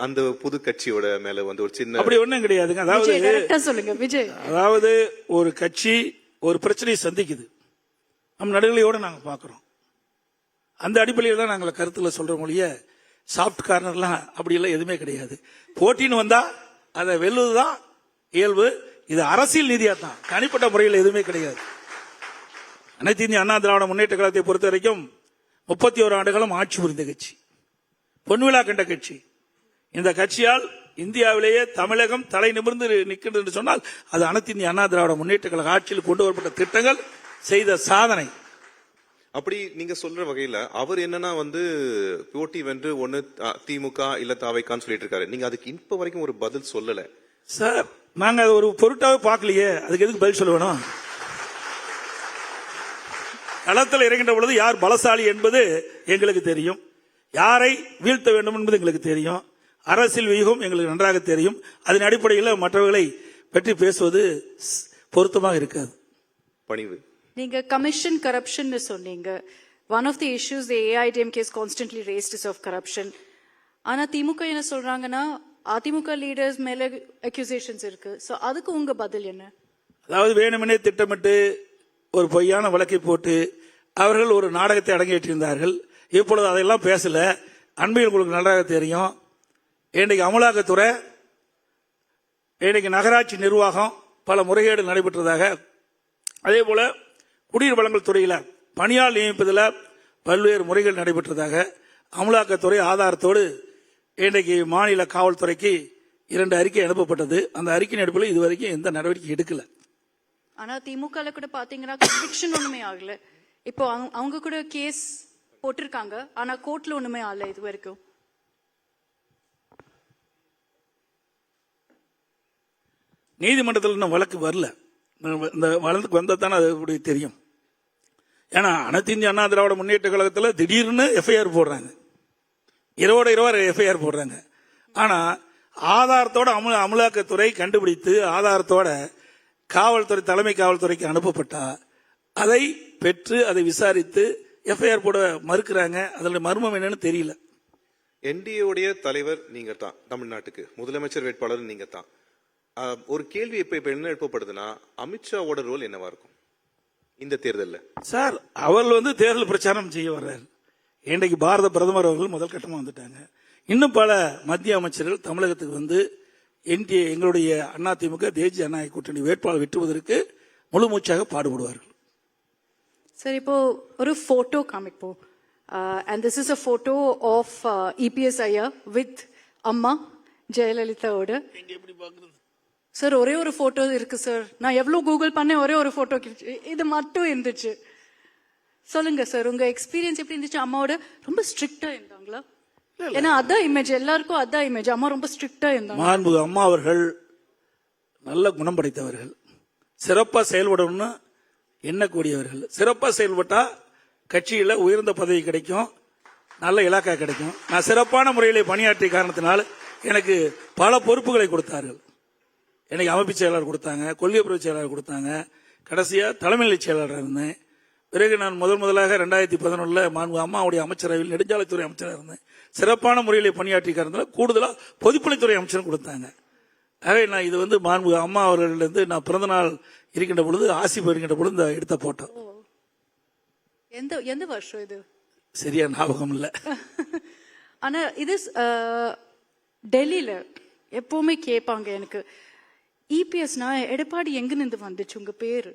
அந்த புது கட்சியோட மேல வந்து ஒரு சின்ன அப்படி ஒண்ணும் கிடையாதுங்க. அதாவது சொல்லுங்க விஜய். அதாவது ஒரு கட்சி ஒரு பிரச்சனையை சந்திக்குது, நம் நடுநிலையோட நாங்க பாக்குறோம். அந்த அடிப்படையில் தான் நாங்கள் கருத்துல சொல்ற மொழிய சாஃப்ட் கார்னர்லாம் அப்படி எல்லாம் எதுவுமே கிடையாது. போட்டின்னு வந்தா அதை வெல்லுவதுதான் இயல்பு. இது அரசியல் நீதியா தான், தனிப்பட்ட முறையில் எதுவுமே கிடையாது. அனைத்து இந்திய அண்ணா திராவிட முன்னேற்ற கழகத்தை பொறுத்த வரைக்கும் 31 ஆண்டுகளும் ஆட்சி புரிந்த கட்சி, பொன்விழா கண்ட கட்சி. இந்த கட்சியால் இந்தியாவிலேயே தமிழகம் தலை நிமிர்ந்து நிற்கின்றது என்று சொன்னால் அது அனைத்து இந்திய அண்ணா திராவிட முன்னேற்ற கழக ஆட்சியில் கொண்டு வரப்பட்ட திட்டங்கள் செய்த சாதனை. அப்படி நீங்க சொல்ற வகையில அவர் என்னன்னா வந்து போட்டி வென்று ஒன்னு திமுக இல்ல தாவைக்கான்னு சொல்லிட்டு இருக்காரு. நீங்க அதுக்கு இப்ப வரைக்கும் ஒரு பதில் சொல்லல சார். நாங்க ஒரு பொருட்டாவே பார்க்கலையே, அதுக்கு எதுக்கு பதில் சொல்ல வேணும்? களத்தில் இறங்கின்ற பொழுது யார் பலசாலி என்பது எங்களுக்கு தெரியும், யாரை வீழ்த்த வேண்டும் என்பது எங்களுக்கு தெரியும், அரசியல் வியூகம் எங்களுக்கு நன்றாக தெரியும். அதன் அடிப்படையில் மற்றவர்களை பற்றி பேசுவது பொருத்தமாக இருக்காது. பணிவு. நீங்க கமிஷன் கரப்ஷன் சொன்னீங்க. One of the issues the AIDMK is constantly raised is of corruption. ஆனா திமுக என்ன சொல்றாங்கன்னா அதிமுக லீடர்ஸ் மேல அக்யூசேஷன்ஸ் இருக்கு. சோ அதுக்கு உங்க பதில் என்ன? அதாவது வேணுமெனே திட்டமிட்டு ஒரு பொய்யான வழக்கை போட்டு அவர்கள் ஒரு நாடகத்தை அரங்கேற்றிருந்தார்கள். இப்பொழுது அதையெல்லாம் பேசல. அண்மையில் உங்களுக்கு நன்றாக தெரியும், இன்றைக்கு அமலாக்கத்துறை, இன்றைக்கு நகராட்சி நிர்வாகம் பல முறைகேடு நடைபெற்றதாக, அதே போல குடிநீர் வழங்கல் துறையில் பணியாள் நியமிப்பதில் பல்வேறு முறைகள் நடைபெற்றதாக அமலாக்கத்துறை ஆதாரத்தோடு இன்றைக்கு மாநில காவல்துறைக்கு 2 அறிக்கை அனுப்பப்பட்டது. அந்த அறிக்கையின் அடிப்படையில் இதுவரைக்கும் எந்த நடவடிக்கை எடுக்கல. ஆனா திமுக கூட பாத்தீங்கன்னா கன்விக்ஷன் ஒண்ணுமே ஆகல. இப்போ அவங்க கூட கேஸ் போட்டிருக்காங்க, ஆனா கோர்ட்ல ஒண்ணுமே ஆகல இது வரைக்கும். நீதிமன்றத்தில் இன்னும் வழக்கு வரல. இந்த வழக்கு வந்தா தானே அது தெரியும். ஏன்னா அனைத்து இந்திய அண்ணா திராவிட முன்னேற்ற கழகத்தில் திடீர்னு FIR போடுறாங்க, இரவோட FIR போடுறாங்க. ஆனா ஆதாரத்தோட அமலாக்கத்துறை கண்டுபிடித்து ஆதாரத்தோட காவல்துறை தலைமை காவல்துறைக்கு அனுப்பப்பட்டா அதை பெற்று அதை விசாரித்து FIR போட மறுக்கிறாங்க. அதோட மர்மம் என்னன்னு தெரியல. NDA உடைய தலைவர் நீங்க தான், தமிழ்நாட்டுக்கு முதலமைச்சர் வேட்பாளர் நீங்க தான். ஒரு கேள்வி இப்ப என்ன எழுப்பப்படுதுன்னா அமித்ஷாவோட ரோல் என்னவா இருக்கும் இந்த தேர்தலில்? சார் அவர்கள் தேர்தல் பிரச்சாரம் செய்ய வர்றாரு. இன்றைக்கு பாரத பிரதமர் அவர்கள் முதல் கட்டமா வந்துட்டாங்க. இன்னும் பல மத்திய அமைச்சர்கள் தமிழகத்துக்கு NDA எங்களுடைய அதிமுக தேசிய ஜனநாயக கூட்டணி வேட்பாளர் வெற்றுவதற்கு முழு மூச்சாக பாடுபடுவார்கள். சார் இப்போ ஒரு போட்டோ காமிப்போம். And this is a photo of EPS ஐயா வித் அம்மா ஜெயலலிதாவோட. சார் ஒரே ஒரு போட்டோ இருக்கு சார். நான் எவ்வளவு கூகுள் பண்ணேன், ஒரே ஒரு போட்டோ இது மட்டும் இருந்துச்சு. சொல்லுங்க சார், உங்க எக்ஸ்பீரியன்ஸ் எப்படி இருந்துச்சு? அம்மாவோட ரொம்ப ஸ்ட்ரிக்டா இருந்தாங்களா? ஏன்னா அதான் இமேஜ், எல்லாருக்கும் அதான் இமேஜ், அம்மா ரொம்ப ஸ்ட்ரிக்டா இருந்தாங்க. மாண்புமிகு அம்மா அவர்கள் நல்ல குணம் படைத்தவர்கள், சிறப்பா செயல்படணும்னு எண்ணக்கூடியவர்கள். சிறப்பா செயல்பட்டா கட்சியில உயர்ந்த பதவி கிடைக்கும், நல்ல இலாக்கா கிடைக்கும். நான் சிறப்பான முறையிலே பணியாற்றிய காரணத்தினால் எனக்கு பல பொறுப்புகளை கொடுத்தார்கள். எனக்கு அமைப்பு செயலாளர் கொடுத்தாங்க, கொள்கை பிரிவு செயலாளர் கொடுத்தாங்க, கடைசியா தலைமை நிலைச் செயலாளர் இருந்தேன். பிறகு நான் முதலாக 2011 மாண்பு அம்மாவுடைய அமைச்சரவையில் நெடுஞ்சாலைத்துறை அமைச்சராக இருந்தேன். சிறப்பான முறையில் பணியாற்றி கூடுதலா பொதுப்பணித்துறை அமைச்சர் கொடுத்தாங்க. ஆகவே நான் இது மாண்பு அம்மா அவர்களிலிருந்து நான் பிறந்த நாள் இருக்கின்ற பொழுது ஆசி பெறுகின்ற பொழுது இந்த எடுத்த போட்டோ. எந்த வருஷம் இது? சரியா ஞாபகம் இல்ல. ஆனா இது டெல்லியில எப்பவுமே கேட்பாங்க எனக்கு, இபிஎஸ்னா எடப்பாடி எங்க நின்று வந்துச்சு உங்க பேரு?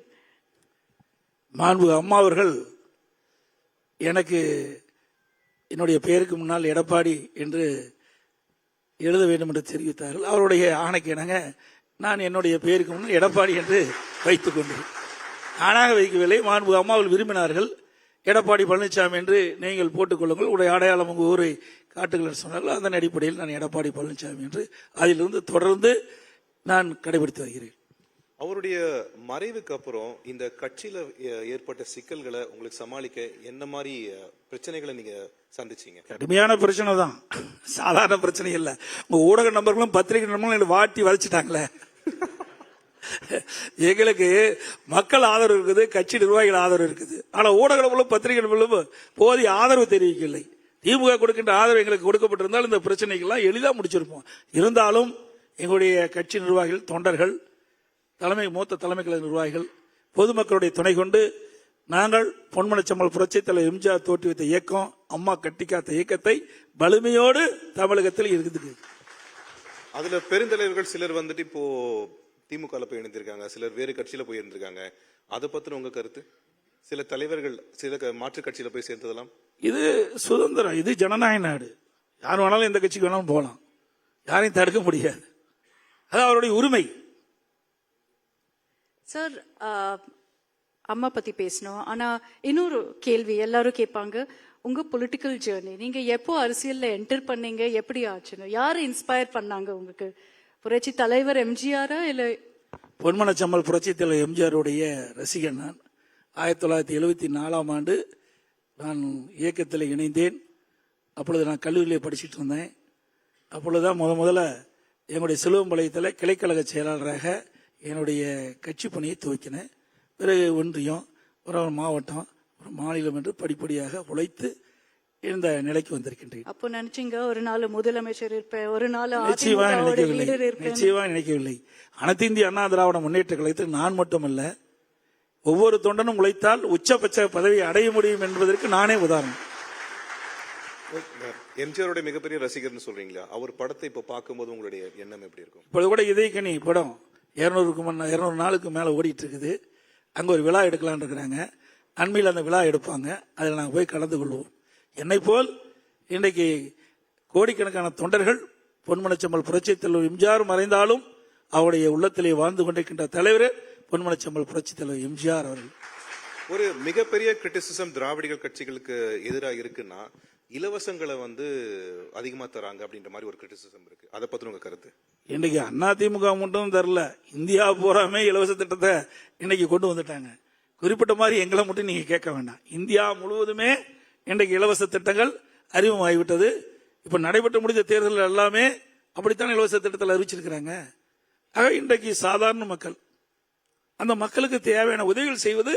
மாண்பு அம்மா அவர்கள் எனக்கு என்னுடைய பெயருக்கு முன்னால் எடப்பாடி என்று எழுத வேண்டும் என்று தெரிவித்தார்கள். அவருடைய ஆணைக்கு இணங்க நான் என்னுடைய பெயருக்கு முன்னால் எடப்பாடி என்று வைத்துக் கொண்டேன். ஆணாக வைக்கவில்லை. மாண்பு அம்மாவில் விரும்பினார்கள். எடப்பாடி பழனிசாமி என்று நீங்கள் போட்டுக் கொள்ளுங்கள், உடைய அடையாளம் உங்கள் ஊரை காட்டுங்கள் சொன்னார்கள். அதன் அடிப்படையில் நான் எடப்பாடி பழனிசாமி என்று அதிலிருந்து தொடர்ந்து நான் கடைபிடித்து வருகிறேன். அவருடைய மறைவுக்கு அப்புறம் இந்த கட்சியில ஏற்பட்ட சிக்கல்களை உங்களுக்கு சமாளிக்க என்ன மாதிரி பிரச்சனைகளை நீங்க சந்திச்சீங்க? கடுமையான பிரச்சனை தான், சாதாரண பிரச்சனை இல்ல. உங்க ஊடக நம்பர்களும் பத்திரிகை நம்பர்களும் வாட்டி வளைச்சிட்டாங்களே. எங்களுக்கு மக்கள் ஆதரவு இருக்குது, கட்சி நிர்வாகிகள் ஆதரவு இருக்குது. ஆனா ஊடக நம்பர்களும் பத்திரிகை நம்பர்களும் போதிய ஆதரவு தெரிவிக்கவில்லை. திமுக கொடுக்கின்ற ஆதரவு எங்களுக்கு கொடுக்கப்பட்டிருந்தால் இந்த பிரச்சனைகள்லாம் எளிதாக முடிச்சிருப்போம். இருந்தாலும் எங்களுடைய கட்சி நிர்வாகிகள், தொண்டர்கள், மூத்த தலைமை கழக நிர்வாகிகள், பொதுமக்களுடைய துணை கொண்டு நாங்கள் பொன்மனச்செம்மல் புரட்சி தலைவர் எம்ஜிஆர் தோற்றுவித்த இயக்கம், அம்மா கட்டிக்காத்த இயக்கத்தை வலிமையோடு தமிழகத்தில் இருக்குது. அதுல பெருந்தலைவர்கள் சிலர் இப்போ திமுக போய் இணைந்திருக்காங்க, சிலர் வேறு கட்சியில போய் இருந்திருக்காங்க. அதை பத்தின உங்க கருத்து? சில தலைவர்கள் சில மாற்று கட்சியில போய் சேர்ந்ததெல்லாம் இது சுதந்திரம், இது ஜனநாயக நாடு. யார் வேணாலும் எந்த கட்சிக்கு வேணாலும் போகலாம், யாரையும் தடுக்க முடியாது. அது அவருடைய உரிமை. சார், அம்மா பத்தி பேசணும். ஆனா இன்னொரு கேள்வி எல்லாரும் கேட்பாங்க, உங்க பொலிட்டிக்கல் ஜேர்னி நீங்க எப்போ அரசியல்ல என்டர் பண்ணீங்க, எப்படி ஆச்சுன்னு? யாரு இன்ஸ்பயர் பண்ணாங்க உங்களுக்கு? புரட்சி தலைவர் எம்ஜிஆரா இல்ல? பொன்மனச்செம்மல் புரட்சி தலைவர் எம்ஜிஆருடைய ரசிகன் நான். 1974 ஆண்டு நான் இயக்கத்தில் இணைந்தேன். அப்பொழுது நான் கல்லூரியிலே படிச்சுட்டு இருந்தேன். அப்பொழுதுதான் முதல்ல என்னுடைய சிலுவம்பாளையத்தில் கிளைக்கழக செயலாளராக என்னுடைய கட்சி பணியை துவக்கினேன். பிறகு ஒன்றியம், ஒரு மாவட்டம், ஒரு மாநிலம் என்று படிப்படியாக உழைத்து இந்த நிலைக்கு வந்திருக்கின்றேன். அப்போ நினைச்சீங்க ஒரு நாள் முதலமைச்சர் இருப்பேன், ஒரு நாள் நிச்சயமா நினைக்கவில்லை. அனைத்து இந்திய அண்ணா திராவிட முன்னேற்ற கழகத்தில் நான் மட்டுமல்ல, ஒவ்வொரு தொண்டனும் உழைத்தால் உச்சபட்ச பதவியை அடைய முடியும் என்பதற்கு நானே உதாரணம். எம்ஜிஆருடைய மிகப்பெரிய ரசிகர்னு சொல்றீங்களா? அவர் படத்தை இப்ப பார்க்கும்போது உங்களுடைய எண்ணம் எப்படி இருக்கும்? இப்போது கூட இதயக்கனி படம் 200 நாளுக்கு மேல ஓடிட்டு இருக்குது. அங்க ஒரு விழா எடுக்கலான்னு இருக்கிறாங்க. அண்மையில் அந்த விழா எடுப்பாங்க, அதில் நாங்கள் போய் கலந்து கொள்வோம். என்னை போல் இன்றைக்கு கோடிக்கணக்கான தொண்டர்கள் பொன்மனச்செம்மல் புரட்சி தலைவர் எம்ஜிஆர் மறைந்தாலும் அவருடைய உள்ளத்திலே வாழ்ந்து கொண்டிருக்கின்ற தலைவர் பொன்மனச்செம்மல் புரட்சி தலைவர் எம்ஜிஆர் அவர்கள். ஒரு மிகப்பெரிய கிரிட்டிசிசம் திராவிடிகள் கட்சிகளுக்கு எதிராக இருக்குன்னா, இலவசங்களை அதிகமா தராங்க அப்படின்ற மாதிரி ஒரு கிரிட்டிசிசம் இருக்கு. அதை பத்தி உங்க கருத்து? இன்னைக்கு அதிமுக மட்டும் தரல, இந்தியா பூராமே இலவச திட்டத்தை இன்னைக்கு கொண்டு வந்துட்டாங்க. குறிப்பிட்ட மாதிரி எங்களை மட்டும் நீங்க கேட்க வேண்டாம், இந்தியா முழுவதுமே இன்றைக்கு இலவச திட்டங்கள் அறிமுகமாகிவிட்டது. இப்ப நடைபெற்று முடிஞ்ச தேர்தல் எல்லாமே அப்படித்தான் இலவச திட்டத்தில் அறிவிச்சிருக்கிறாங்க. ஆக இன்றைக்கு சாதாரண மக்கள், அந்த மக்களுக்கு தேவையான உதவிகள் செய்வது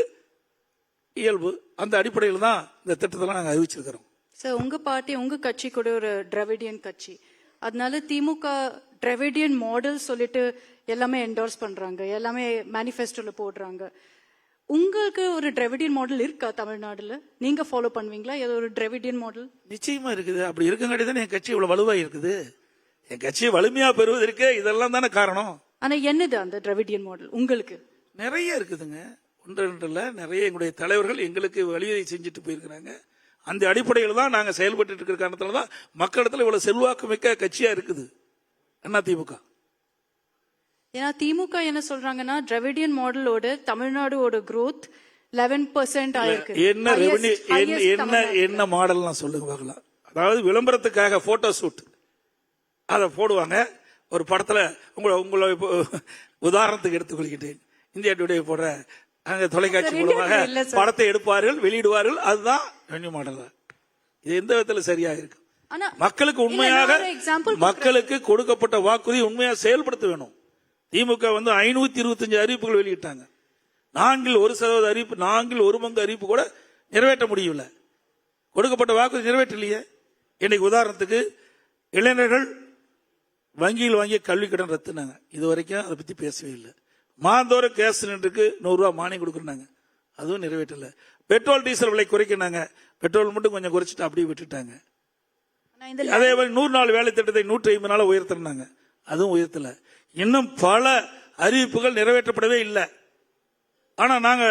இயல்பு. அந்த அடிப்படையில் தான் இந்த திட்டத்தை நாங்கள் அறிவிச்சிருக்கிறோம். சார், உங்க பார்ட்டி, உங்க கட்சி கூட ஒரு டிராவிடியன் கட்சி, அதனால திமுக டிராவிடியன் மாடல் சொல்லிட்டு எல்லாமே என்டோர்ஸ் பண்றாங்க, எல்லாமே மேனிஃபெஸ்டோல போடுறாங்க. உங்களுக்கு ஒரு டிராவிடியன் மாடல் இருக்கா தமிழ்நாடுல? நீங்க ஃபாலோ பண்ணுவீங்களா ஏதோ ஒரு டிராவிடியன் மாடல்? நிச்சயமா இருக்குது. அப்படி இருக்கங்காட்டி தானே என் கட்சி இவ்வளவு வலுவா இருக்குது. என் கட்சியை வலிமையா பெறுவதற்கு இதெல்லாம் தானே காரணம். ஆனா என்னது அந்த டிராவிடியன் மாடல் உங்களுக்கு? நிறைய இருக்குதுங்க, ஒன்று ரெண்டு இல்ல, நிறைய எங்களுடைய தலைவர்கள் எங்களுக்கு வழியை செஞ்சுட்டு போயிருக்கிறாங்க. அந்த அடிப்படையில் தான் நாங்க செயல்பட்டு இருக்கிற காரணத்துல தான் மக்களிடத்துல இவ்வளவு செல்வாக்கு மிக்க கட்சியா இருக்குது அதிமுக. ஏன்னா திமுக என்ன சொல்றாங்கன்னா, டிராவிடியன் மாடலோட தமிழ்நாடோட growth 11% ஆயிருக்கு. என்ன மாடல் சொல்லுங்க பார்க்கலாம். அதாவது விளம்பரத்துக்காக போட்டோ ஷூட் அதை போடுவாங்க ஒரு படத்துல. உங்களை உதாரணத்துக்கு எடுத்துக்கொள்கிட்டேன், இந்தியா டுடே போடுற அங்க தொலைக்காட்சி மூலமாக படத்தை எடுப்பார்கள், வெளியிடுவார்கள். அதுதான் ரெவென்யூ மாடல். இது எந்த விதத்துல சரியா இருக்கு? ஆனா மக்களுக்கு உண்மையாக மக்களுக்கு கொடுக்கப்பட்ட வாக்குறுதி உண்மையாக செயல்படுத்த வேணும். திமுக வந்து 525 அறிவிப்புகள் வெளியிட்டாங்க. 1% அறிவிப்பு, 1 அறிவிப்பு கூட நிறைவேற்ற முடியல. கொடுக்கப்பட்ட வாக்குறுதி நிறைவேற்றலையே. இன்னைக்கு உதாரணத்துக்கு இளைஞர்கள் வங்கியில் வாங்கிய கல்வி கடன் ரத்துனாங்க. இது வரைக்கும் அதை பத்தி பேசவே இல்லை. மாதந்தோற கேஸ் சிலிண்டருக்கு 100 ரூபாய் மானியம் கொடுக்குறாங்க, அதுவும் நிறைவேற்றல. பெட்ரோல் டீசல் விலை குறைக்கிறாங்க, பெட்ரோல் மட்டும் கொஞ்சம் குறைச்சிட்டு அப்படியே விட்டுட்டாங்க. அதே மாதிரி 100 நாள் வேலை திட்டத்தை 150 நாள் உயர்த்தினாங்க, அதுவும் உயர்த்தல. இன்னும் பல அறிவிப்புகள் நிறைவேற்றப்படவே இல்லை. ஆனா நாங்க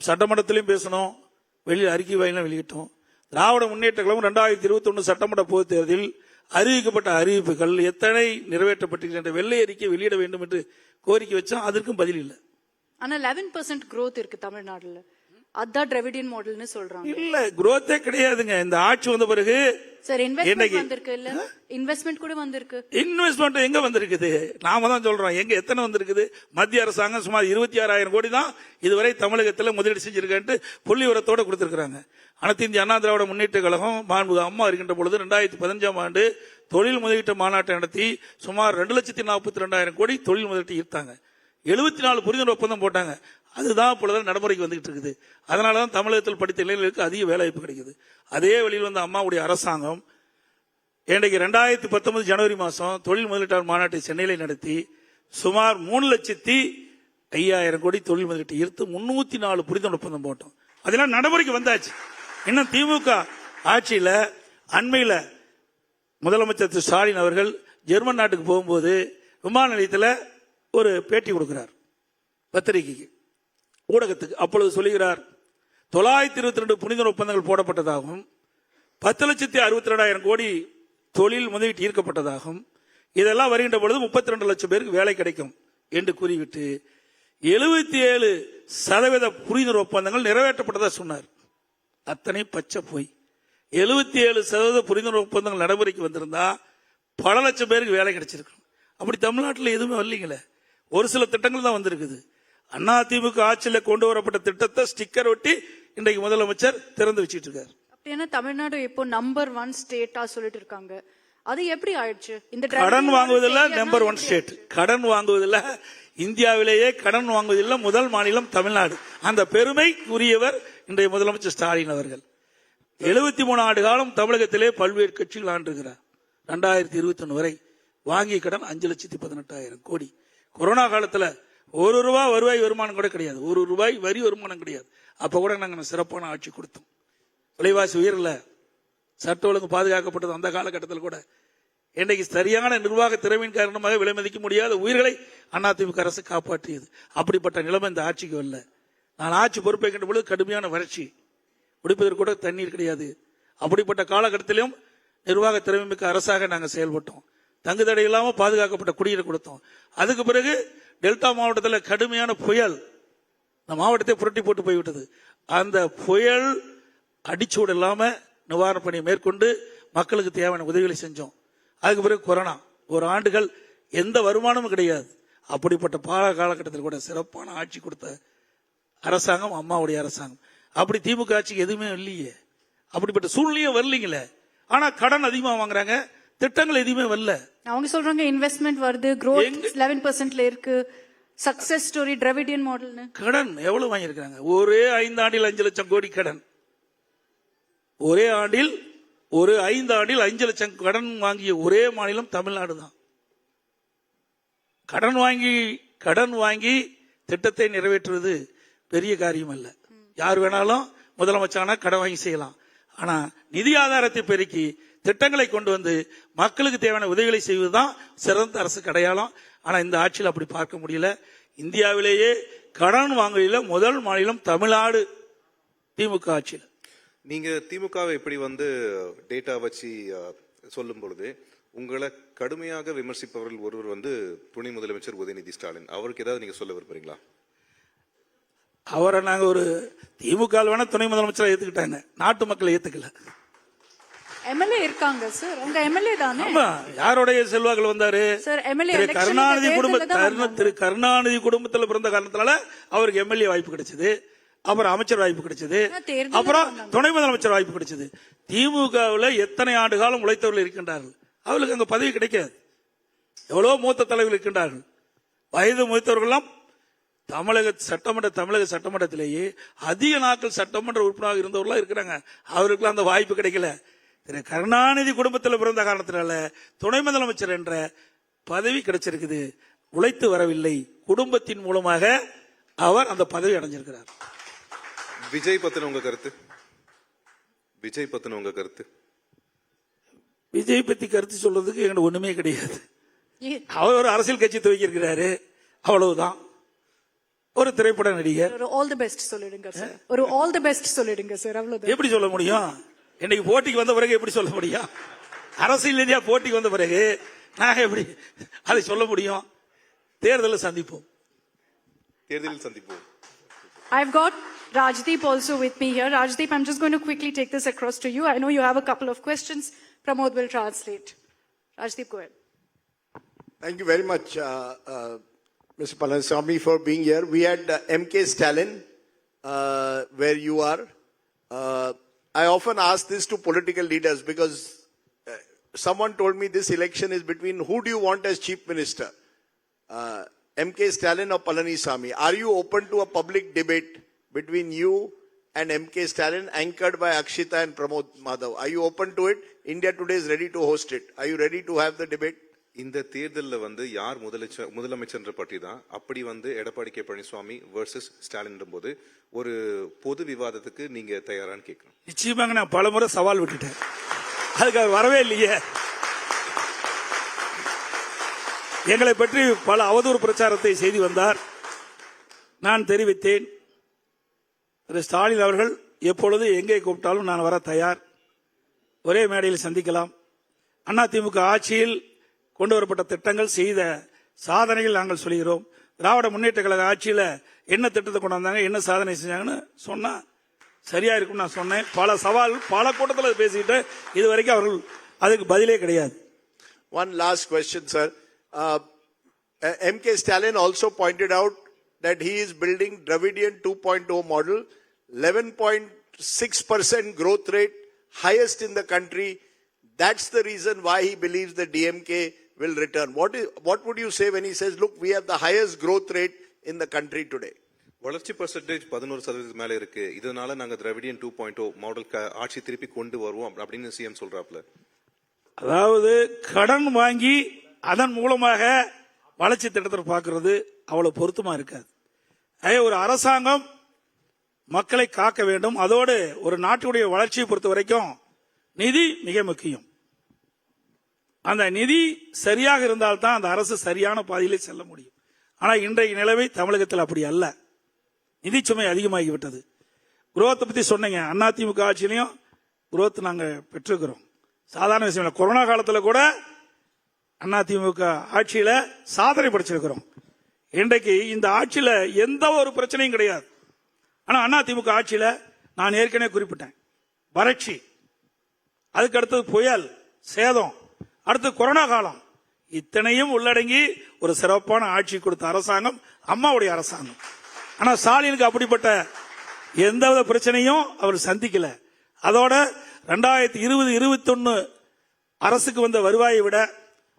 சட்டமன்றத்திலையும் பேசணும், வெளியில் அறிக்கை வாயிலும் வெளியிட்டோம். திராவிட முன்னேற்ற கழகம் 2021 சட்டமன்ற பொதுத் தேர்தலில் அறிவிக்கப்பட்ட அறிவிப்புகள் எத்தனை நிறைவேற்றப்பட்டிருக்கின்ற வெள்ளை அறிக்கை வெளியிட வேண்டும் என்று கோரிக்கை வச்சோம். அதற்கும் பதில் இல்லை. ஆனா 11% growth இருக்கு தமிழ்நாடுல. அதான் டிராவிடியன் மாடல்னு சொல்றாங்க. இல்ல, growth கிடையாதுங்க. இந்த ஆட்சி வந்த பிறகு சார் இன்வெஸ்ட்மென்ட் வந்திருக்கு இல்ல? இன்வெஸ்ட்மென்ட் கூட வந்திருக்கு. இன்வெஸ்ட்மென்ட் எங்க வந்திருக்குது? நாம தான் சொல்றோம், எங்க எத்தனை வந்திருக்குது? மத்திய அரசாங்கம் சுமார் 26,000 கோடி தான் இதுவரை தமிழகத்தில் முதலீடு செஞ்சிருக்கேன் புள்ளி விவரத்தோட கொடுத்திருக்காங்க. அனைத்து இந்திய அண்ணா திராவிட முன்னேற்ற கழகம் மாண்புமிகு அம்மா இருக்கின்ற பொழுது 2015ஆம் ஆண்டு தொழில் முதலீட்டு மாநாட்டை நடத்தி சுமார் 2,42,000 கோடி தொழில் முதலீட்டு ஈர்த்தாங்க. 74 புரிந்துணர்வு ஒப்பந்தம் போட்டாங்க. அதுதான் இப்பொழுது நடைமுறைக்கு வந்துகிட்டு இருக்குது. அதனாலதான் தமிழகத்தில் படித்த இளைஞர்களுக்கு அதிக வேலைவாய்ப்பு கிடைக்குது. அதே வழியில் வந்த அம்மாவுடைய அரசாங்கம் இன்றைக்கு 2019 ஜனவரி மாதம் தொழில் முதலீட்டாளர் மாநாட்டை சென்னையில் நடத்தி சுமார் 3,05,000 கோடி தொழில் முதலீட்டு ஈர்த்து 304 புரிந்துணர்வு ஒப்பந்தம் போட்டோம். அதெல்லாம் நடைமுறைக்கு வந்தாச்சு. இன்னும் திமுக ஆட்சியில் அண்மையில் முதலமைச்சர் திரு ஸ்டாலின் அவர்கள் ஜெர்மன் நாட்டுக்கு போகும்போது விமான நிலையத்தில் ஒரு பேட்டி கொடுக்கிறார் பத்திரிகைக்கு, ஊடகத்துக்கு. அப்பொழுது சொல்லுகிறார், 922 புரிந்துணர்வு ஒப்பந்தங்கள் போடப்பட்டதாகவும் 10,62,000 கோடி தொழில் முதலீட்டு ஈர்க்கப்பட்டதாகவும் இதெல்லாம் வருகின்ற பொழுது 32 லட்சம் பேருக்கு வேலை கிடைக்கும் என்று கூறிவிட்டு 77% புரிந்துணர்வு ஒப்பந்தங்கள் நிறைவேற்றப்பட்டதா சொன்னார். அத்தனை பச்சை போய் 77% புரிந்துணர்வு ஒப்பந்தங்கள் நடைமுறைக்கு வந்திருந்தா பல லட்சம் பேருக்கு வேலை கிடைச்சிருக்கும். அப்படி தமிழ்நாட்டில் எதுவுமே வரலீங்களே. ஒரு சில திட்டங்கள் தான் வந்திருக்குது. அதிமுக ஆட்சியில் கொண்டு வரப்பட்ட திட்டத்தை ஸ்டிக்கர் ஒட்டி இன்றைக்கு முதலமைச்சர் திறந்து வச்சிட்டு இருக்காரு. அப்படின்னா தமிழ்நாடு இப்போ நம்பர் 1 ஸ்டேட்டா சொல்லிட்டு இருக்காங்க. அது எப்படி ஆயிடுச்சு? இந்த கடன் வாங்குவதில் நம்பர் 1 ஸ்டேட். கடன் வாங்குவதில் இந்தியாவிலேயே கடன் வாங்குவதில் முதல் மாநிலம் தமிழ்நாடு. அந்த பெருமை உரியவர் இன்றைய முதலமைச்சர் ஸ்டாலின் அவர்கள். 73 ஆண்டு காலம் தமிழகத்திலே பல்வேறு கட்சிகள் ஆண்டிருக்கிறார். 2021 வரை வாங்கிய கடன் 5,18,000 கோடி. கொரோனா காலத்தில் 1 ரூபாய் வருவாய் வருமானம் கூட கிடையாது, 1 ரூபாய் வரி வருமானம் கிடையாது. அப்ப கூட நாங்க சிறப்பான ஆட்சி கொடுத்தோம். விலைவாசி உயர்ல, சட்ட ஒழுங்கு பாதுகாக்கப்பட்டது. அந்த காலகட்டத்தில் கூட இன்றைக்கு சரியான நிர்வாக திறமையின் காரணமாக விலை மதிக்க முடியாத உயிர்களை அதிமுக அரசு காப்பாற்றியது. அப்படிப்பட்ட நிலைமை இந்த ஆட்சிக்கு வரல. நான் ஆட்சி பொறுப்பேற்கின்ற பொழுது கடுமையான வறட்சி, குடிப்பதற்கு கூட தண்ணீர் கிடையாது. அப்படிப்பட்ட காலகட்டத்திலும் நிர்வாக திறமைமிக்க அரசாக நாங்கள் செயல்பட்டோம். தங்கு தடை இல்லாமல் பாதுகாக்கப்பட்ட குடிநீர் கொடுத்தோம். அதுக்கு பிறகு டெல்டா மாவட்டத்தில் கடுமையான புயல் இந்த மாவட்டத்தை புரட்டி போட்டு போய்விட்டது. அந்த புயல் அடிச்சூடு இல்லாம நிவாரண பணியை மேற்கொண்டு மக்களுக்கு தேவையான உதவிகளை செஞ்சோம். அதுக்கு பிறகு கொரோனா, 1 ஆண்டுகள் எந்த வருமானமும் கிடையாது. அப்படிப்பட்ட பால காலகட்டத்தில் கூட சிறப்பான ஆட்சி கொடுத்த அரசாங்கம் அம்மாவுடைய அரசாங்கம். அப்படி திமுக ஆட்சிக்கு எதுவுமே இல்லையே. அப்படிப்பட்ட சூழ்நிலையும் வரலீங்களே. ஆனா கடன் அதிகமா வாங்குறாங்க, திட்டங்கள் எதுவுமே வரல. அவங்க சொல்றாங்க இன்வெஸ்ட்மெண்ட் வருது, growth 11%ல இருக்கு, சக்சஸ் ஸ்டோரி டிராவிடியன் மாடல்னு. கடன் எவ்வளவு வாங்கியிருக்காங்க? ஒரே 5 ஆண்டில் 5 லட்சம் கோடி கடன். ஒரே ஆண்டில் 5 ஆண்டில் 5 லட்சம் கடன் வாங்கிய ஒரே மாநிலம் தமிழ்நாடு தான். கடன் வாங்கி திட்டத்தை நிறைவேற்றுவது பெரிய காரியம் அல்ல. யார் வேணாலும் முதலமைச்சரான கடன் வாங்கி செய்யலாம். ஆனா நிதி ஆதாரத்தை பெருக்கி திட்டங்களை கொண்டு வந்து மக்களுக்கு தேவையான உதவிகளை செய்வதுதான் சிறந்த அரசுக்கு அடையாளம். ஆனா இந்த ஆட்சியில் அப்படி பார்க்க முடியல. இந்தியாவிலேயே கடன் வாங்குவதில் முதல் மாநிலம் தமிழ்நாடு திமுக ஆட்சியில். நீங்க திமுகவை இப்படி டேட்டா வச்சு சொல்லும் பொழுது உங்களை கடுமையாக விமர்சிப்பவர்கள் ஒருவர் துணை முதலமைச்சர் உதயநிதி ஸ்டாலின். அவருக்கு ஏதாவது நீங்க சொல்ல விரும்புறீங்களா? அவரை நாங்க ஒரு திமுக வேணா துணை முதலமைச்சரை ஏத்துக்கிட்டாங்க, நாட்டு மக்களை ஏத்துக்கல. எம்எல்ஏ இருக்காங்க சார், உங்க எம்எல்ஏ தானே? யாருடைய செல்வாக்கள் வந்தாரு? சார் எம்எல்ஏ திரு கருணாநிதி குடும்பத்தில் பிறந்த காரணத்தினால அவருக்கு எம்எல்ஏ வாய்ப்பு கிடைச்சது. அப்புறம் அமைச்சர் வாய்ப்பு கிடைச்சது, தேர்தல்ல அப்புறம் சொன்னாங்க. துணை முதலமைச்சர் வாய்ப்பு கிடைச்சது. திமுகவில் எத்தனை ஆண்டு காலம் உழைத்தவர்கள் இருக்கின்றார்கள், அவர்களுக்கு அங்க பதவி கிடைக்காது. எவ்வளவு மூத்த தலைவர்கள் இருக்கின்றார்கள், வயது மூத்தவர்கள்லாம் தமிழக சட்டமன்றத்திலேயே அதிக நாட்கள் சட்டமன்ற உறுப்பினராக இருந்தவர்களாம் இருக்கிறாங்க. அவருக்குலாம் அந்த வாய்ப்பு கிடைக்கல. திரு கருணாநிதி குடும்பத்தில் பிறந்த காரணத்தினால துணை முதலமைச்சர் என்ற பதவி கிடைச்சிருக்குது. உழைத்து வரவில்லை, குடும்பத்தின் மூலமாக அவர் அந்த பதவி அடைஞ்சிருக்கிறார். விஜய் பத்தின உங்க கருத்து? விஜய் பத்தி கருத்து சொல்றதுக்கு எங்களுக்கு ஒண்ணுமே கிடையாது. ஏ- அவர் ஒரு அரசியல் கட்சி துவக்கியிருக்கிறாரு, அவ்வளவுதான். ஒரு திரைப்பட நடிகர். ஒரு ஆல் தி பெஸ்ட் சொல்லிடுங்க சார். ஒரு ஆல் தி பெஸ்ட் சொல்லிடுங்க சார். அவ்வளவுதான். எப்படி சொல்ல முடியும்? இன்னைக்கு போட்டிக்கு வந்த பிறகு எப்படி சொல்ல முடியும்? அரசியல் ரீதியா போட்டிக்கு வந்த பிறகு நாங்க எப்படி அதை சொல்ல முடியும்? தேர்தலில் சந்திப்போம். I've got Rajdeep also with me here. Rajdeep, I'm just going to quickly take this across to you. I know you have a couple of questions. Pramod will translate. Rajdeep, go ahead. Thank you very much, Mr. Palaniswamy, for being here. We had MK Stalin, where you are. I often ask this to political leaders because someone told me this election is between who do you want as chief minister, MK Stalin or Palaniswamy. Are you open to a public debate between you and MK Stalin, anchored by Akshita and Pramod Madhav? Are you open to it? India Today is ready to host it. Are you ready to have the debate? இந்த தேர்தலில் வந்து யார் முதலமைச்சர் பற்றி தான் அப்படி வந்து Edappadi K Palaniswami versus Stalin போது ஒரு பொது விவாதத்துக்கு நீங்க தயாரான்னு கேட்கணும். நிச்சயமாக நான் பலமுறை சவால் விட்டுட்டேன், அதுக்கு அவர் வரவே இல்லையே. எங்களை பற்றி பல அவதூறு பிரச்சாரத்தை செய்து வந்தார். நான் தெரிவித்தேன், திரு ஸ்டாலின் அவர்கள் எப்பொழுது எங்கே கூப்பிட்டாலும் நான் வர தயார். ஒரே மேடையில் சந்திக்கலாம். அதிமுக ஆட்சியில் கொண்டு வரப்பட்ட திட்டங்கள், செய்த சாதனைகள் நாங்கள் சொல்கிறோம். திராவிட முன்னேற்ற கழக ஆட்சியில் என்ன திட்டத்தை கொண்டு வந்தாங்க, என்ன சாதனை செஞ்சாங்கன்னு சொன்னா சரியா இருக்கும் நான் சொன்னேன். பல சவால், பல கூட்டத்தில் பேசிட்டு இது வரைக்கும் அவர்கள் அதுக்கு பதிலே கிடையாது. One last question, sir. MK Stalin also pointed out that he is building Dravidian 2.0 model, 11.6% growth rate, highest in the country. That's the reason why he believes the DMK will return. What would you say when he says, look, we have the highest growth rate in the country today? வளர்ச்சி percentage 11% மேல இருக்கு, இதனால நாங்க Dravidian 2.0 model ஆட்சி திருப்பி கொண்டு வருவோம் அப்படின்னு சிஎம் சொல்றாப்ல. அதாவது கடன் வாங்கி அதன் மூலமாக வளர்ச்சி திட்டத்தை பார்க்கிறது அவ்வளவு பொருத்தமா இருக்காது. ஒரு அரசாங்கம் மக்களை காக்க வேண்டும். அதோடு ஒரு நாட்டுடைய வளர்ச்சியை பொறுத்த வரைக்கும் நிதி மிக முக்கியம். அந்த நிதி சரியாக இருந்தால்தான் அந்த அரசு சரியான பாதையிலே செல்ல முடியும். ஆனா இன்றைய நிலைமை தமிழகத்தில் அப்படி அல்ல. நிதி சுமை அதிகமாகிவிட்டது. குரோத்தை பத்தி சொன்னீங்க. அதிமுக ஆட்சியிலையும் குரோத் நாங்க பெற்றிருக்கிறோம். சாதாரண விஷயம் இல்லை. கொரோனா காலத்தில் கூட அதிமுக ஆட்சியில சாதனை படைச்சிருக்கிறோம். இன்றைக்கு இந்த ஆட்சியில எந்த ஒரு பிரச்சனையும் கிடையாது. ஆனா அதிமுக ஆட்சியில நான் ஏற்கனவே குறிப்பிட்டேன், வறட்சி, அதுக்கு அடுத்தது புயல், சேதம், அடுத்து கொரோனா காலம், இத்தனையும் உள்ளடங்கி ஒரு சிறப்பான ஆட்சி கொடுத்த அரசாங்கம் அம்மாவுடைய அரசாங்கம். ஆனா ஸ்டாலினுக்கு அப்படிப்பட்ட எந்தவித பிரச்சனையும் அவர் சந்திக்கல. அதோட 2020-21 அரசுக்கு வந்த வருவாயை விட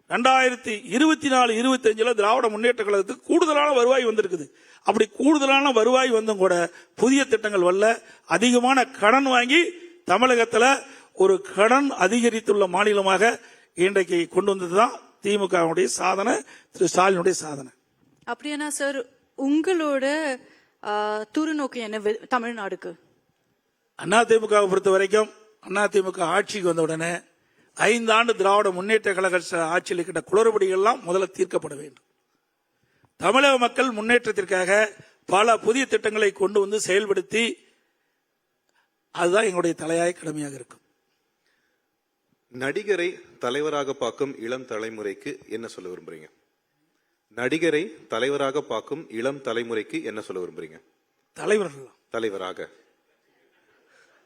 2024-25 திராவிட முன்னேற்ற கழகத்துக்கு கூடுதலான வருவாய் வந்திருக்குது. அப்படி கூடுதலான வருவாய் வந்தும் கூட புதிய திட்டங்கள் வரல. அதிகமான கடன் வாங்கி தமிழகத்தில் ஒரு கடன் அதிகரித்துள்ள மாநிலமாக இன்றைக்கு கொண்டு வந்ததுதான் திமுகவுடைய சாதனை, திரு ஸ்டாலினுடைய சாதனை. அப்படியானா சார் உங்களோட தூரநோக்கு என்ன தமிழ்நாடுக்கு? அதிமுக பொறுத்த வரைக்கும் அதிமுக ஆட்சிக்கு வந்த உடனே 5 ஆண்டு திராவிட முன்னேற்ற கழக ஆட்சியில் இருக்கின்ற குளறுபடிகள் எல்லாம் முதல்ல தீர்க்கப்பட வேண்டும். தமிழக மக்கள் முன்னேற்றத்திற்காக பல புதிய திட்டங்களை கொண்டு வந்து செயல்படுத்தி, அதுதான் எங்களுடைய தலையாய கடமையாக இருக்கும். நடிகரை தலைவராக பார்க்கும் இளம் தலைமுறைக்கு என்ன சொல்ல விரும்புறீங்க? நடிகரை தலைவராக பார்க்கும் இளம் தலைமுறைக்கு என்ன சொல்ல விரும்புறீங்க? தலைவராக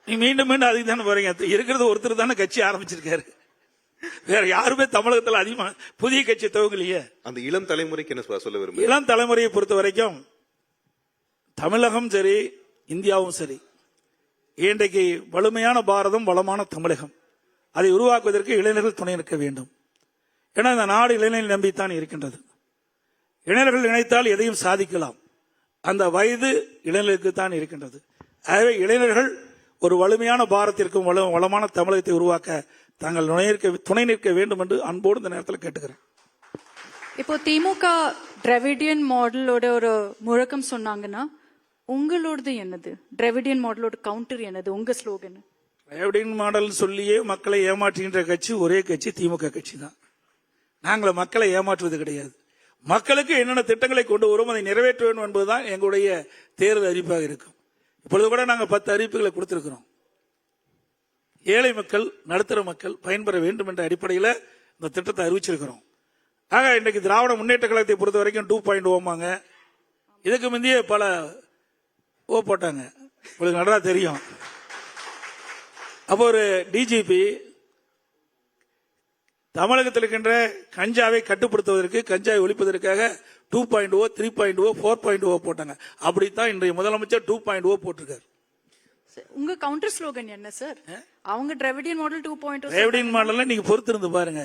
நீ மீண்டும் மீண்டும் அதுக்கு தானே போறீங்க. இருக்கிறது ஒருத்தர் தானே கட்சி ஆரம்பிச்சிருக்காரு. வேற யாருமே தமிழகத்தில் அதிகமா புதிய கட்சி துவங்கலையே. அந்த இளம் தலைமுறைக்கு என்ன சொல்ல விரும்புறீங்க? இளம் தலைமுறையை பொறுத்த வரைக்கும் தமிழகம் சரி, இந்தியாவும் சரி, இன்றைக்கு வலிமையான பாரதம், வளமான தமிழகம், அதை உருவாக்குவதற்கு இளைஞர்கள் துணை நிற்க வேண்டும். ஏன்னா இந்த நாடு இளைஞர்கள் நம்பித்தான் இருக்கின்றது. இளைஞர்கள் நினைத்தால் எதையும் சாதிக்கலாம். அந்த வயது இளைஞர்களுக்கு தான் இருக்கின்றது. ஆகவே இளைஞர்கள் ஒரு வலிமையான பாரதத்திற்கும் வளமான தமிழகத்தை உருவாக்க தாங்கள் துணை நிற்க வேண்டும் என்று அன்போடு இந்த நேரத்தில் கேட்டுக்கிறேன். இப்போ திமுக டிராவிடியன் மாடலோட ஒரு முழக்கம் சொன்னாங்கன்னா உங்களோடது என்னது? டிராவிடியன் மாடலோட கவுண்டர் என்னது? உங்க ஸ்லோகன்? டிராவிடியன் மாடல் சொல்லியே மக்களை ஏமாற்றுகின்ற கட்சி ஒரே கட்சி திமுக கட்சி தான். நாங்கள் மக்களை ஏமாற்றுவது கிடையாது. மக்களுக்கு என்னென்ன திட்டங்களை கொண்டு வரும் அதை நிறைவேற்ற வேண்டும் என்பதுதான் எங்களுடைய தேர்தல் அறிவிப்பாக இருக்கும். இப்பொழுது கூட நாங்கள் 10 அறிவிப்புகளை கொடுத்திருக்கிறோம். ஏழை மக்கள், நடுத்தர மக்கள் பயன்பெற வேண்டும் என்ற அடிப்படையில் இந்த திட்டத்தை அறிவிச்சிருக்கிறோம். ஆக இன்றைக்கு திராவிட முன்னேற்ற கழகத்தை பொறுத்த வரைக்கும் 2.0 இதுக்கு முந்தைய பல போட்டாங்க, உங்களுக்கு நல்லா தெரியும். அப்போ ஒரு டிஜிபி தமிழகத்தில் இருக்கின்ற கஞ்சாவை கட்டுப்படுத்துவதற்கு, கஞ்சாவை ஒழிப்பதற்காக 2.0, 3.0, 4.0 போட்டாங்க. அப்படித்தான் இன்றைய முதலமைச்சர் 2.0 போட்டிருக்காரு. உங்க கவுண்டர் ஸ்லோகன் என்ன சார்? அவங்க டிராவிடியன் மாடல் 2.0. டிராவிடியன் மாடல்ல நீங்க பொறுத்து இருந்து பாருங்க.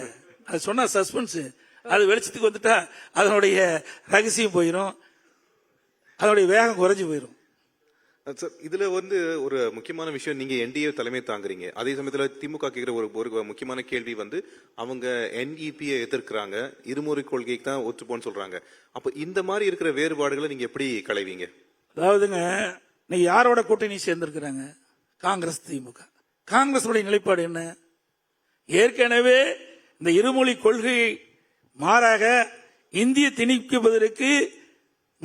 அது சொன்னா சஸ்பென்ஸ், அது வெளிச்சத்துக்கு வந்துட்டா அதனுடைய ரகசியம் போயிடும், அதனுடைய வேகம் குறைஞ்சு போயிடும். சார், இதுல ஒரு முக்கியமான விஷயம், நீங்க என்டிஏ தலைமை தாங்குறீங்க. அதே சமயத்துல திமுக கேட்கிற ஒரு முக்கியமான கேள்வி அவங்க என்இபியை எதிர்க்கிறாங்க, இருமுறை கொள்கைக்கு தான் ஒத்துப்போன்னு சொல்றாங்க. அப்ப இந்த மாதிரி இருக்கிற வேறுபாடுகளை நீங்க எப்படி களைவீங்க? அதாவதுங்க, நீங்க யாரோட கூட்டணி சேர்ந்திருக்கிறாங்க? காங்கிரஸ், திமுக. காங்கிரஸ் நிலைப்பாடு என்ன? ஏற்கனவே இந்த இருமொழி கொள்கை மாறாக இந்திய திணிப்பதற்கு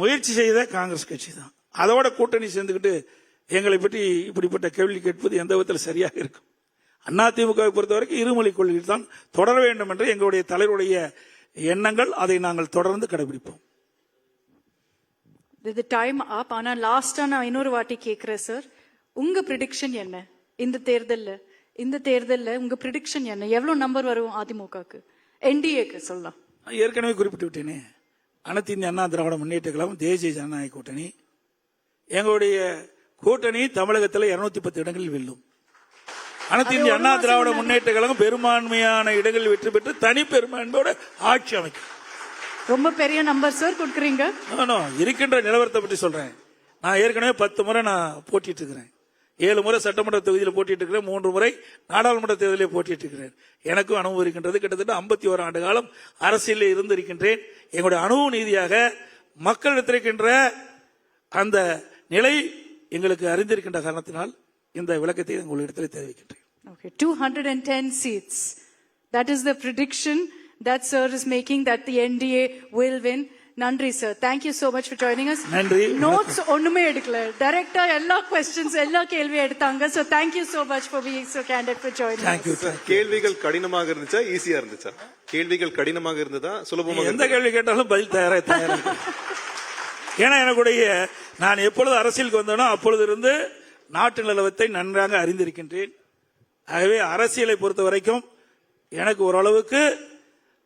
முயற்சி செய்த காங்கிரஸ் கட்சி தான். அதோட கூட்டணி சேர்ந்துக்கிட்டு எங்களை பற்றி இப்படிப்பட்ட கேள்வி கேட்பது எந்த விதத்தில் சரியாக இருக்கும்? அதிமுகவை பொறுத்தவரைக்கும் இருமொழி கொள்கை தான் தொடர வேண்டும் என்று எங்களுடைய தலைவருடைய எண்ணங்கள். அதை நாங்கள் தொடர்ந்து கடைபிடிப்போம். இது டைம் அப். ஆனா லாஸ்டா நான் இன்னொரு வாட்டி கேட்கிறேன் சார், உங்க ப்ரிடிக்ஷன் என்ன இந்த தேர்தல்ல உங்க ப்ரிடிக்ஷன் என்ன? எவ்வளவு நம்பர் வரும் அதிமுகக்கு, என்டிஏக்கு சொல்லலாம்? ஏற்கனவே குறிப்பிட்டு விட்டேனே, அனைத்து இந்திய அண்ணா திராவிட முன்னேற்ற கழகம், தேசிய ஜனநாயக கூட்டணி. எங்களுடைய கூட்டணி தமிழகத்தில் 210 இடங்களில் வெல்லும். அனைத்து இந்திய அண்ணா திராவிட முன்னேற்ற கழகம் பெரும்பான்மையான இடங்களில் வெற்றி பெற்று தனி பெரும்பான்மையோட ஆட்சி அமைக்கும். ரொம்ப பெரிய நம்பர் சார் கொடுக்குறீங்க. இருக்கின்ற நிலவரத்தை பற்றி சொல்றேன். நான் ஏற்கனவே 10 முறை நான் போட்டிட்டு இருக்கிறேன். 7 முறை சட்டமன்ற தொகுதியில் போட்டிட்டு இருக்கிறேன், 3 முறை நாடாளுமன்ற தேர்தலில் போட்டிட்டு இருக்கிறேன். எனக்கும் அனுபவம் இருக்கின்றது. கிட்டத்தட்ட 51 ஆண்டு காலம் அரசியலில் இருந்திருக்கின்றேன். எங்களுடைய அனுபவ நீதியாக மக்களிடத்தில் இருக்கின்ற அந்த நிலை எங்களுக்கு அறிந்திருக்கின்ற காரணத்தினால் இந்த விளக்கத்தை உங்களிடத்தில் தெரிவிக்கின்றேன். Okay, 210 seats. That is the prediction that sir is making, that the NDA will win. Nandri sir, thank you so much for joining us. Nandri. Notes onnume edukala. Director ella questions ella kelvi edutanga. So thank you so much for being so candid for joining Thank us. you. கேள்விகள் கடினமாக இருந்துச்சா, ஈஸியா இருந்துச்சா? கேள்விகள் கடினமாக இருந்ததா, சுலபமாக? எந்த கேள்வி கேட்டாலும் பதில் தயாரா. ஏன்னா எனக்குடைய நான் எப்பொழுது அரசியலுக்கு வந்தேனோ அப்பொழுது இருந்து நாட்டு நிலவரத்தை நன்றாக அறிந்திருக்கின்றேன். ஆகவே அரசியலை பொறுத்த வரைக்கும் எனக்கு ஓரளவுக்கு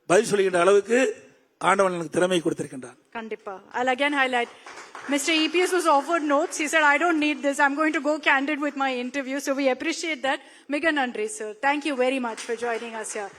பதில் சொல்கின்ற அளவுக்கு ஆண்டவன் எனக்கு திறமை கொடுத்திருக்கின்றான். Kandipa. I'll again highlight. Mr. EPS was offered notes. He said, I don't need this. I'm going to go candid with my interview. So we appreciate that. Mega Nandri sir. Thank you very much for joining us here.